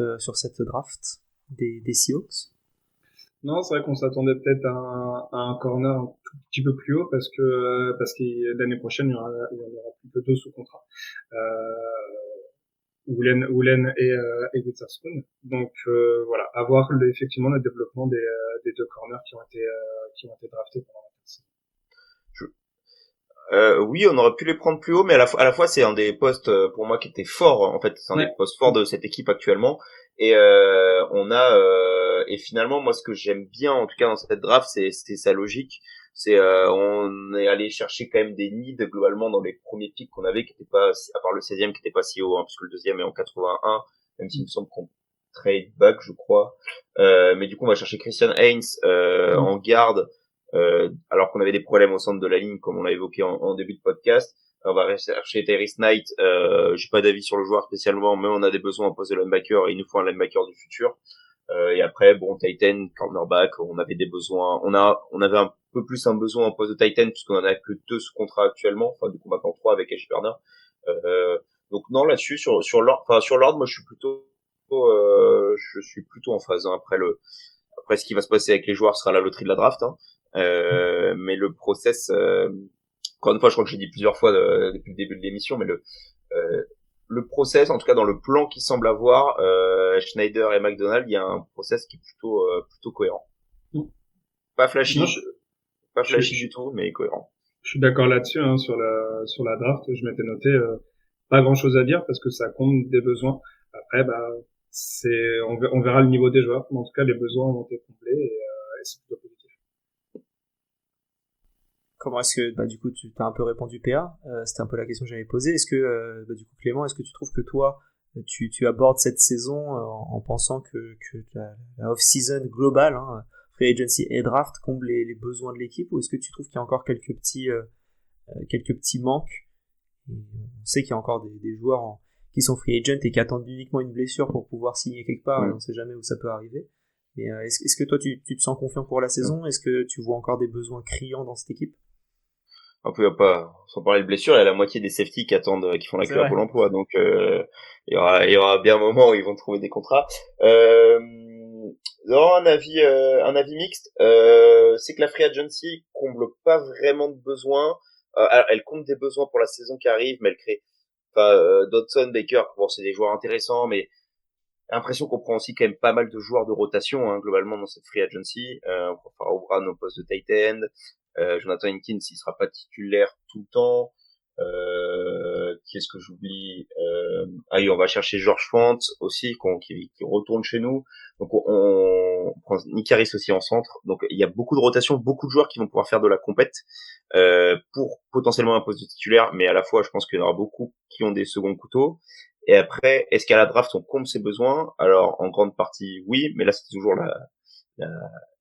draft des Seahawks? Non, c'est vrai qu'on s'attendait peut-être à un corner un tout petit peu plus haut parce que l'année prochaine il y en aura plus que deux sous contrat. Woolen et Witherspoon. Donc voilà, avoir effectivement le développement des deux corners qui ont été draftés pendant la saison. Oui, on aurait pu les prendre plus haut, mais à la fois c'est un des postes pour moi qui était fort. En fait, c'est un des postes forts de cette équipe actuellement. Et et finalement moi ce que j'aime bien en tout cas dans cette draft, c'est sa logique. C'est on est allé chercher quand même des needs globalement dans les premiers picks qu'on avait, qui étaient pas, à part le 16e qui était pas si haut, hein, puisque le deuxième est en 81, même s'il me semble qu'on trade back, je crois. Mais du coup on va chercher Christian Haynes en garde. Alors qu'on avait des problèmes au centre de la ligne, comme on l'a évoqué en début de podcast. On va chercher Tyrese Knight. J'ai pas d'avis sur le joueur spécialement, mais on a des besoins en poste de linebacker et il nous faut un linebacker du futur. Et après, bon, Titan, cornerback, on avait des besoins. On avait un peu plus un besoin en poste de Titan puisqu'on en a que 2 sous contrat actuellement. Enfin, du coup, maintenant 3 avec Ash Turner. Donc non, là-dessus, sur l'ordre, moi, je suis plutôt en phase. Hein. Après, ce qui va se passer avec les joueurs sera la loterie de la draft. Hein. Mais le process, encore une fois, je crois que j'ai dit plusieurs fois depuis le début de l'émission, mais le process, en tout cas dans le plan qui semble avoir Schneider et McDonald, il y a un process qui est plutôt cohérent. Pas flashy, Non, pas flashy du tout, mais cohérent. Je suis d'accord là-dessus, hein, sur la draft. Je m'étais noté pas grand-chose à dire parce que ça compte des besoins. Après, on verra le niveau des joueurs, mais en tout cas les besoins ont été comblés et c'est plutôt positif. Comment est-ce que, du coup, tu t'as un peu répondu PA, c'était un peu la question que j'avais posée. Est-ce que, du coup, Clément, est-ce que tu trouves que toi, tu abordes cette saison en pensant que la off-season globale, hein, free agency et draft, comble les besoins de l'équipe, ou est-ce que tu trouves qu'il y a encore quelques petits manques? Et on sait qu'il y a encore des joueurs qui sont free agent et qui attendent uniquement une blessure pour pouvoir signer quelque part, et on ne sait jamais où ça peut arriver. Mais est-ce que toi, tu te sens confiant pour la saison? Est-ce que tu vois encore des besoins criants dans cette équipe? Un peu pas, sans parler de blessures, il y a la moitié des safety qui attendent, qui font la queue à Pôle emploi, donc il y aura bien un moment où ils vont trouver des contrats. Non, un avis mixte. C'est que la free agency comble pas vraiment de besoins. Alors, elle compte des besoins pour la saison qui arrive, mais elle crée. Enfin, Dodson, Baker, bon, c'est des joueurs intéressants, mais j'ai l'impression qu'on prend aussi quand même pas mal de joueurs de rotation, hein, globalement dans cette free agency. On prend Pharaoh Brown au poste de tight end. Jonathan Hinkins, il sera pas titulaire tout le temps. Qu'est-ce que j'oublie on va chercher George Fant aussi, qui retourne chez nous. Donc on prend Nick Harris aussi en centre. Donc il y a beaucoup de rotation, beaucoup de joueurs qui vont pouvoir faire de la compète pour potentiellement un poste de titulaire, mais à la fois je pense qu'il y en aura beaucoup qui ont des seconds couteaux. Et après, est-ce qu'à la draft on compte ses besoins? Alors en grande partie oui, mais là c'est toujours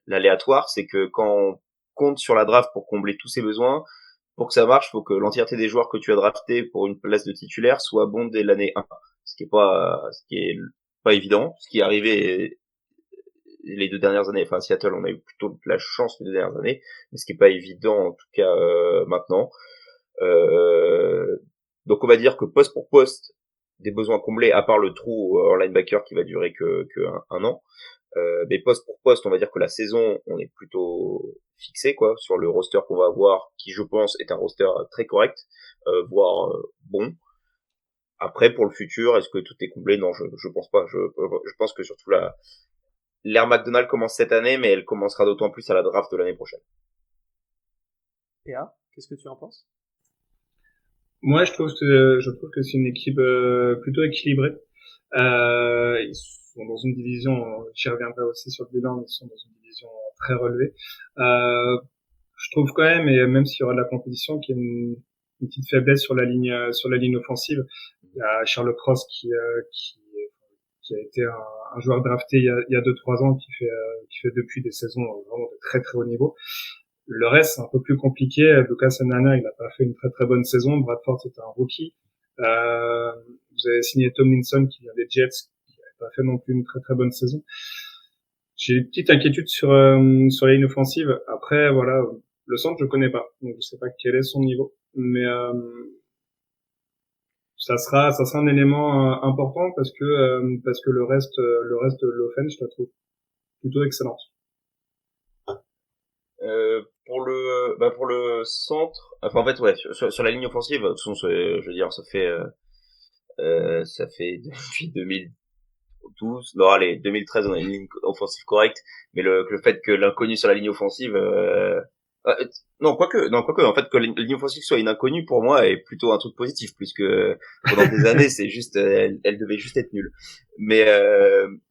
l'aléatoire, c'est que quand on compte sur la draft pour combler tous ses besoins, pour que ça marche, il faut que l'entièreté des joueurs que tu as draftés pour une place de titulaire soit bon dès l'année 1. Ce qui est pas évident, ce qui est arrivé les 2 dernières années. Enfin, à Seattle, on a eu plutôt de la chance les 2 dernières années, mais ce qui est pas évident, en tout cas, maintenant. Donc on va dire que poste pour poste, des besoins comblés, à part le trou en linebacker qui va durer que un an. Mais poste pour poste, on va dire que la saison, on est plutôt fixé quoi sur le roster qu'on va avoir, qui je pense est un roster très correct, voire bon. Après pour le futur, est-ce que tout est comblé? Non, je pense pas. Je pense que surtout l'ère McDonald commence cette année, mais elle commencera d'autant plus à la draft de l'année prochaine. PA, qu'est-ce que tu en penses? Moi, je trouve que c'est une équipe plutôt équilibrée. Ils sont dans une division, j'y reviendrai aussi sur le bilan, mais ils sont dans une division très relevée. Je trouve quand même, et même s'il y aura de la compétition, qu'il y a une petite faiblesse sur la ligne offensive. Il y a Charles Cross qui a été un joueur drafté il y a 2-3 ans qui fait depuis des saisons vraiment de très très haut niveau. Le reste, c'est un peu plus compliqué. Lucas Nana, il a pas fait une très très bonne saison. Bradford, c'était un rookie. Vous avez signé Tomlinson qui vient des Jets, qui n'avait pas fait non plus une très très bonne saison. J'ai une petite inquiétude sur la ligne offensive. Après, voilà, le centre, je connais pas, donc je sais pas quel est son niveau, mais ça sera un élément important parce que le reste de l'offense, je la trouve plutôt excellente. Pour le centre, enfin en fait ouais, sur la ligne offensive, de toute façon, je veux dire, ça fait depuis 2012, non allez, 2013 on a une ligne offensive correcte, mais le fait que l'inconnu sur la ligne offensive, non quoique, en fait que la ligne offensive soit une inconnue pour moi est plutôt un truc positif, puisque pendant des années c'est juste, elle devait juste être nulle. Mais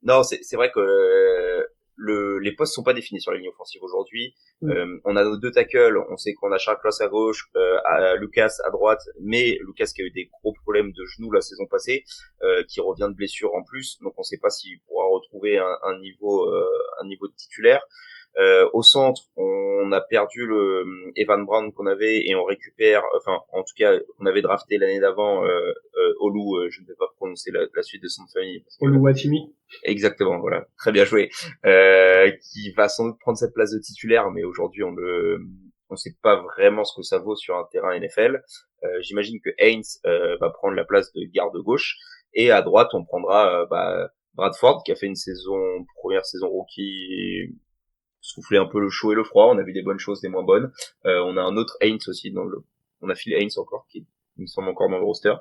non, c'est vrai que les postes sont pas définis sur la ligne offensive aujourd'hui. On a nos deux tackles, on sait qu'on a Charles Claus à gauche, Lucas à droite, mais Lucas qui a eu des gros problèmes de genoux la saison passée, qui revient de blessure en plus, donc on sait pas s'il pourra retrouver un niveau de titulaire. Au centre, on a perdu le Evan Brown qu'on avait et on récupère, enfin en tout cas on avait drafté l'année d'avant Olu, je ne vais pas prononcer la suite de son nom de famille. Olu Watimi. Exactement, voilà, très bien joué. Qui va sans doute prendre cette place de titulaire, mais aujourd'hui on sait pas vraiment ce que ça vaut sur un terrain NFL. J'imagine que Haynes va prendre la place de garde gauche et à droite on prendra Bradford qui a fait une première saison rookie, souffler un peu le chaud et le froid. On a vu des bonnes choses, des moins bonnes. On a un autre Haynes aussi on a Phil Haynes encore qui il me semble encore dans le roster.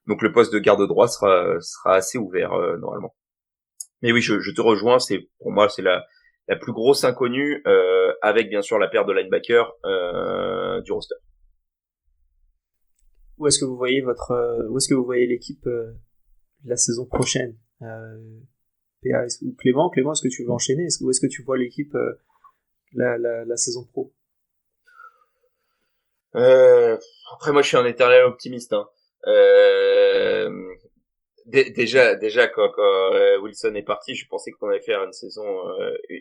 Donc le poste de garde droit sera assez ouvert normalement. Mais oui, je te rejoins. Pour moi c'est la plus grosse inconnue avec bien sûr la paire de linebacker du roster. Où est-ce que vous voyez l'équipe la saison prochaine? PA ou Clément, est-ce que tu veux enchaîner? Où est-ce que tu vois l'équipe la saison pro? Après moi je suis un éternel optimiste. Hein. Déjà quand Wilson est parti, je pensais qu'on allait faire une saison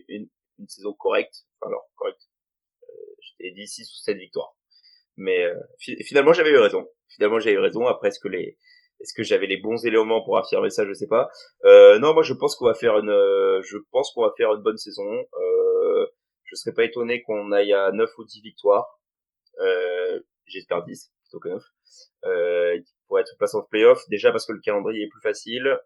une saison correcte. Enfin, alors correcte. J'étais dit 6 ou 7 victoires. Mais finalement j'avais eu raison. Après est-ce que j'avais les bons éléments pour affirmer ça, je sais pas. Non, moi je pense qu'on va faire une bonne saison. Je serais pas étonné qu'on aille à 9 ou 10 victoires. J'espère 10 plutôt que 9. Pour être place en playoff, déjà parce que le calendrier est plus facile.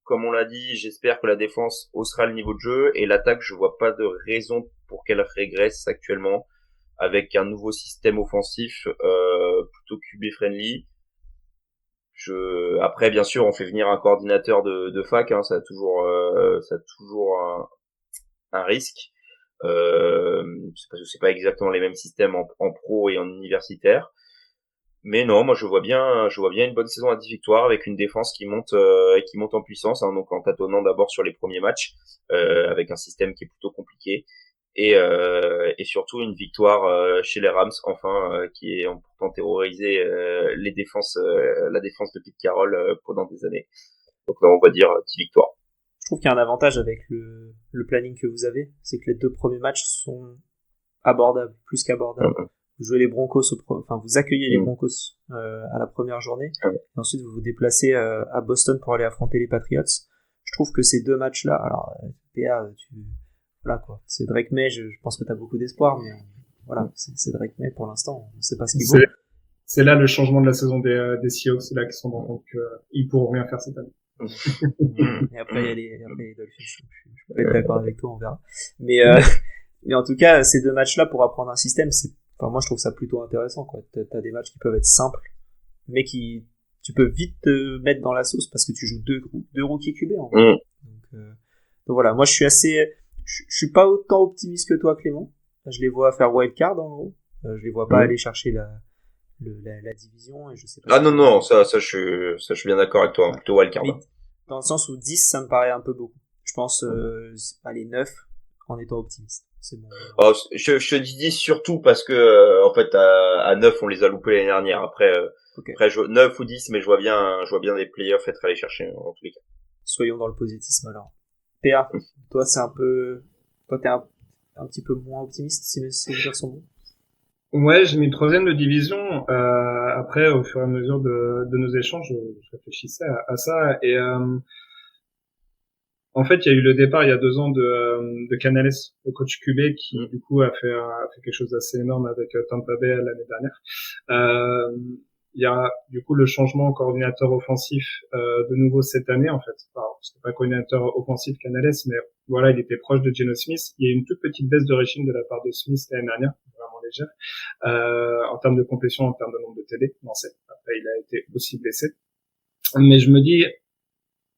Comme on l'a dit, j'espère que la défense haussera le niveau de jeu et l'attaque, je vois pas de raison pour qu'elle régresse actuellement avec un nouveau système offensif plutôt QB friendly. Après bien sûr on fait venir un coordinateur de fac, hein, ça a toujours un risque. C'est pas exactement les mêmes systèmes en pro et en universitaire. Mais non, moi je vois bien une bonne saison à 10 victoires avec une défense qui monte en puissance, hein, donc en tâtonnant d'abord sur les premiers matchs avec un système qui est plutôt compliqué et surtout une victoire chez les Rams enfin qui ont pourtant terrorisé la défense de Pete Carroll pendant des années. Donc là on va dire 10 victoires. Je trouve qu'il y a un avantage avec le planning que vous avez, c'est que les 2 premiers matchs sont abordables, plus qu'abordables. Vous jouez les Broncos, vous accueillez les Broncos à la première journée, et ensuite vous vous déplacez à Boston pour aller affronter les Patriots. Je trouve que ces 2 matchs-là, alors PA, voilà quoi, c'est Drake May, je pense que t'as beaucoup d'espoir, mais voilà, c'est Drake May pour l'instant, on sait pas ce qu'il vaut. C'est là le changement de la saison des Seahawks, c'est là qu'ils se rendent compte qu'ils pourront rien faire cette année. Et après il y a les Dolphins, je peux être d'accord avec toi, on verra. Mais en tout cas, ces 2 matchs-là pour apprendre un système, moi je trouve ça plutôt intéressant quoi. T'as des matchs qui peuvent être simples, mais tu peux vite te mettre dans la sauce parce que tu joues deux rookies QB en fait. Donc voilà, moi je suis pas autant optimiste que toi Clément. Je les vois faire wildcard en gros. Je les vois pas aller chercher la division et je sais pas. Ah non, ça je suis bien d'accord avec toi, hein, plutôt wildcard. Mais dans le sens où 10 ça me paraît un peu beaucoup. Je pense aller 9 en étant optimiste. C'est bon. Oh, je te dis 10 surtout parce que en fait à 9 on les a loupés l'année dernière. Après 9 ou 10, mais je vois bien des playoffs être allés chercher en tous les cas. Soyons dans le positivisme alors. PA, toi t'es un petit peu moins optimiste si mes souvenirs sont bons. Ouais, j'ai mis 3e de division. Après, au fur et à mesure de nos échanges, je réfléchissais à ça et en fait, il y a eu le départ il y a 2 ans de Canales, le coach QB, qui du coup a fait quelque chose d'assez énorme avec Tampa Bay l'année dernière. il y a du coup le changement en coordinateur offensif de nouveau cette année en fait. Alors, c'était pas coordinateur offensif Canales, mais voilà, il était proche de Geno Smith. Il y a eu une toute petite baisse de régime de la part de Smith l'année dernière, vraiment légère, en termes de complétion, en termes de nombre de TD. Non, après il a été aussi blessé. Mais je me dis,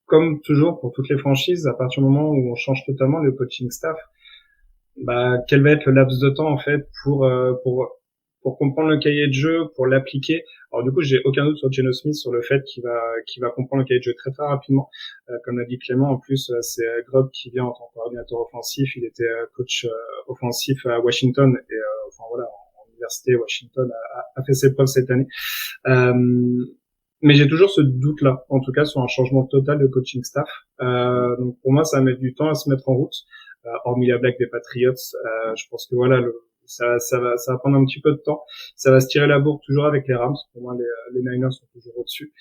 comme toujours pour toutes les franchises, à partir du moment où on change totalement le coaching staff, bah quel va être le laps de temps en fait pour comprendre le cahier de jeu, pour l'appliquer. Alors du coup, j'ai aucun doute sur Geno Smith sur le fait qu'il va comprendre le cahier de jeu très très rapidement. Comme l'a dit Clément, en plus c'est Grubb qui vient en tant que coordinateur offensif. Il était coach offensif à Washington et enfin voilà, en université Washington a fait ses preuves cette année. Mais j'ai toujours ce doute-là, en tout cas sur un changement total de coaching staff. Donc pour moi, ça va mettre du temps à se mettre en route. Hormis la blague des Patriots, je pense que voilà, ça va prendre un petit peu de temps. Ça va se tirer la bourre toujours avec les Rams. Pour moi, les Niners sont toujours au-dessus.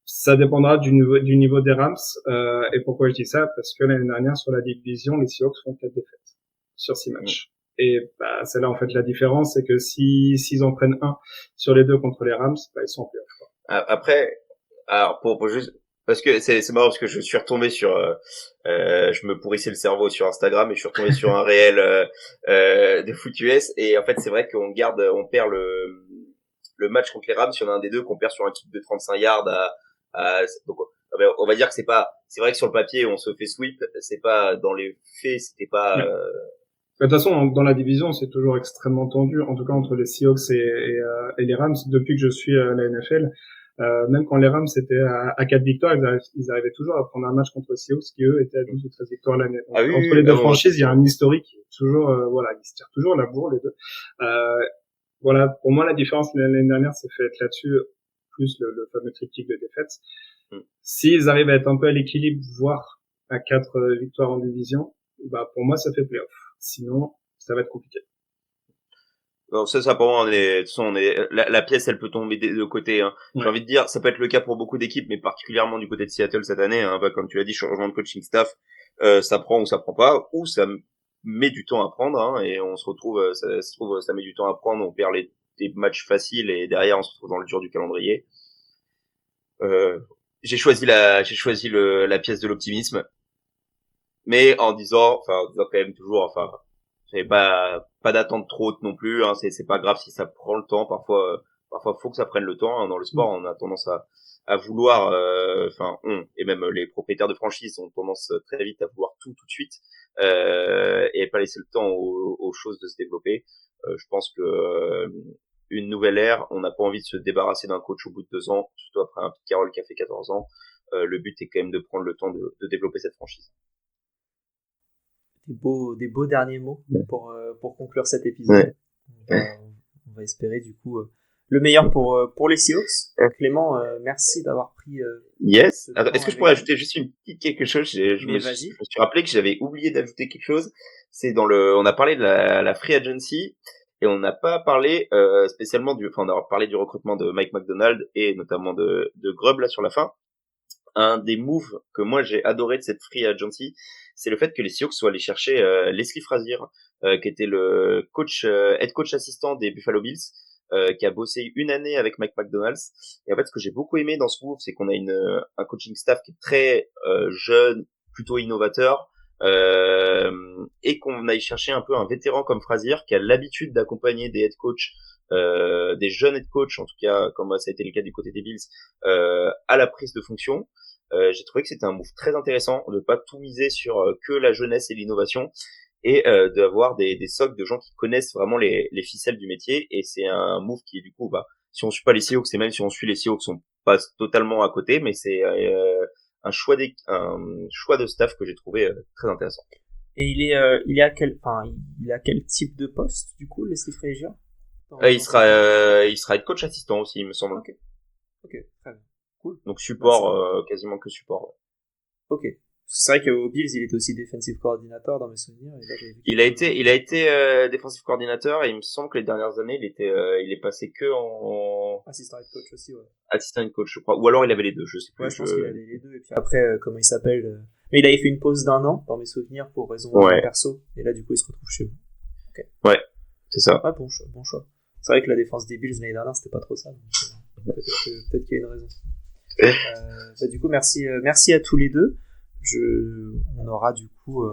Ça dépendra du niveau des Rams. Et pourquoi je dis ça? Parce que l'année dernière, sur la division, les Seahawks font 4 défaites sur 6 matchs. Et bah, c'est là en fait la différence, c'est que s'ils en prennent un sur les deux contre les Rams, bah, ils sont en playoff. Après, alors pour juste parce que c'est marrant parce que je suis retombé sur je me pourrissais le cerveau sur Instagram et je suis retombé sur un réel de foot US et en fait c'est vrai qu'on perd le match contre les Rams, il y en a un des deux qu'on perd sur un kick de 35 yards donc on va dire que c'est vrai que sur le papier on se fait sweep, c'est pas dans les faits, c'était pas De toute façon, dans la division, c'est toujours extrêmement tendu, en tout cas entre les Seahawks et les Rams. Depuis que je suis la NFL, même quand les Rams étaient à 4 victoires, ils arrivaient toujours à prendre un match contre les Seahawks qui, eux, étaient à 12 ou 13 victoires l'année. Entre les deux franchises, il y a un historique toujours, voilà, ils se tirent toujours la bourre, les deux. Voilà, pour moi, la différence l'année dernière s'est faite là-dessus, plus le fameux triptyque de défaites. S'ils arrivent à être un peu à l'équilibre, voire à 4 victoires en division, bah, pour moi, ça fait playoff. Sinon, ça va être compliqué. Alors ça pour moi, de toute façon, la pièce, elle peut tomber de côté. Hein. Ouais. J'ai envie de dire, ça peut être le cas pour beaucoup d'équipes, mais particulièrement du côté de Seattle cette année. Hein, bah, comme tu l'as dit, changement de coaching staff, ça prend ou ça prend pas, ou ça met du temps à prendre. Hein, et on se retrouve, ça met du temps à prendre. On perd des matchs faciles et derrière, on se retrouve dans le dur du calendrier. J'ai choisi la pièce de l'optimisme, mais en disant quand même toujours, j'avais pas d'attente trop haute non plus, hein, c'est pas grave si ça prend le temps, parfois faut que ça prenne le temps, hein, dans le sport, on a tendance à vouloir, et même les propriétaires de franchises ont tendance très vite à vouloir tout de suite, et pas laisser le temps aux choses de se développer. Je pense que, une nouvelle ère, on n'a pas envie de se débarrasser d'un coach au bout de 2 ans, surtout après un Pete Carroll qui a fait 14 ans, le but est quand même de prendre le temps de développer cette franchise. Des beaux derniers mots pour conclure cet épisode. Ouais. On va espérer du coup le meilleur pour les Seahawks. Clément, merci d'avoir pris. Yes. Alors, est-ce que je pourrais ajouter juste une petite quelque chose? Je me suis rappelé que j'avais oublié d'ajouter quelque chose. C'est on a parlé de la free agency et on n'a pas parlé spécialement on a parlé du recrutement de Mike McDonald et notamment de Grubb là sur la fin. Un des moves que moi j'ai adoré de cette free agency, c'est le fait que les Seahawks soient allés chercher Leslie Frazier, qui était le head coach assistant des Buffalo Bills, qui a bossé 1 année avec Mike McDonald. Et en fait, ce que j'ai beaucoup aimé dans ce move, c'est qu'on a un coaching staff qui est très jeune, plutôt innovateur, et qu'on aille chercher un peu un vétéran comme Frazier, qui a l'habitude d'accompagner des head coachs, des jeunes head coachs, en tout cas, comme ça a été le cas du côté des Bills, à la prise de fonction. J'ai trouvé que c'était un move très intéressant de pas tout miser sur que la jeunesse et l'innovation et d'avoir des socles de gens qui connaissent vraiment les ficelles du métier, et c'est un move qui du coup si on suit pas les Seahawks et même si on suit les Seahawks on passe totalement à côté, mais c'est un choix de staff que j'ai trouvé très intéressant. Et il a quel type de poste du coup, Leslie Frazier? Il sera head coach assistant aussi, il me semble. Ok, très bien. Cool. Donc support, quasiment que support. Ouais. Ok. C'est vrai qu'au Bills, il était aussi defensive coordinator dans mes souvenirs. Et là, il a été defensive coordinator et il me semble que les dernières années, il est passé que en assistant head coach aussi, ouais. Assistant head coach, je crois. Ou alors il avait les deux, je sais plus. Ouais, je pense qu'il avait les deux. Et puis après, comment il s'appelle Mais il avait fait une pause d'1 an dans mes souvenirs pour raison perso. Et là, du coup, il se retrouve chez vous. Okay. Ouais, c'est ça. Ah, bon choix. C'est vrai que la défense des Bills l'année dernière, c'était pas trop ça. Donc... Peut-être qu'il y a une raison. Du coup, merci à tous les deux. On aura du coup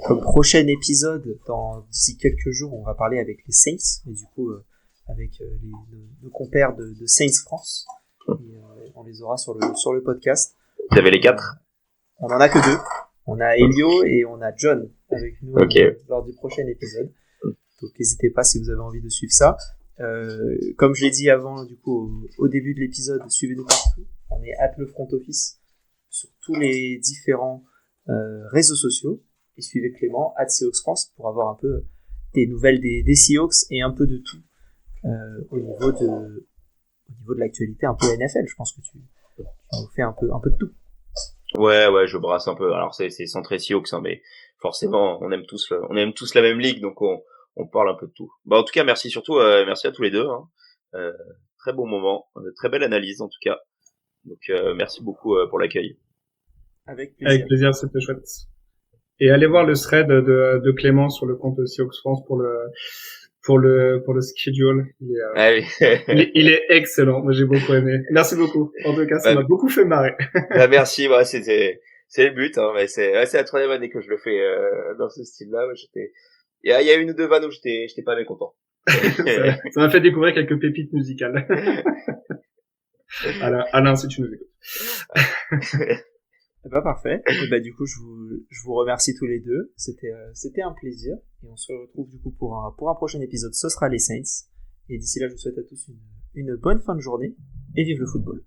comme prochain épisode d'ici quelques jours, on va parler avec les Saints et du coup avec nos compères de Saints France. Et, on les aura sur le podcast. Vous avez les 4 On en a que 2. On a Elio et on a John avec nous lors du prochain épisode. Donc n'hésitez pas si vous avez envie de suivre ça. Comme je l'ai dit avant, du coup, au début de l'épisode, suivez-nous partout. On est @lefrontoffice sur tous les différents réseaux sociaux. Et suivez Clément @Seahawks France pour avoir un peu des nouvelles des Seahawks et un peu de tout au niveau de l'actualité un peu NFL. Je pense que tu nous fais un peu de tout. Ouais, je brasse un peu. Alors c'est centré Seahawks, hein, mais forcément on aime tous la même ligue, donc on parle un peu de tout. En tout cas, merci à tous les deux. Hein. Très bon moment, très belle analyse en tout cas. Donc merci beaucoup pour l'accueil. Avec plaisir, c'était chouette. Et allez voir le thread de Clément sur le compte Seahawks France pour le schedule. Il est excellent. Moi, j'ai beaucoup aimé. Merci beaucoup. En tout cas, ça m'a beaucoup fait marrer. Merci. C'est le but, hein. Mais c'est la 3e année que je le fais, dans ce style-là. Il y a une ou 2 vannes où j'étais pas mécontent. Ça m'a fait découvrir quelques pépites musicales. Alain, si tu nous écoutes. Parfait. Et du coup, je vous remercie tous les deux. C'était un plaisir. Et on se retrouve du coup pour un prochain épisode. Ce sera les Saints. Et d'ici là, je vous souhaite à tous une bonne fin de journée. Et vive le football.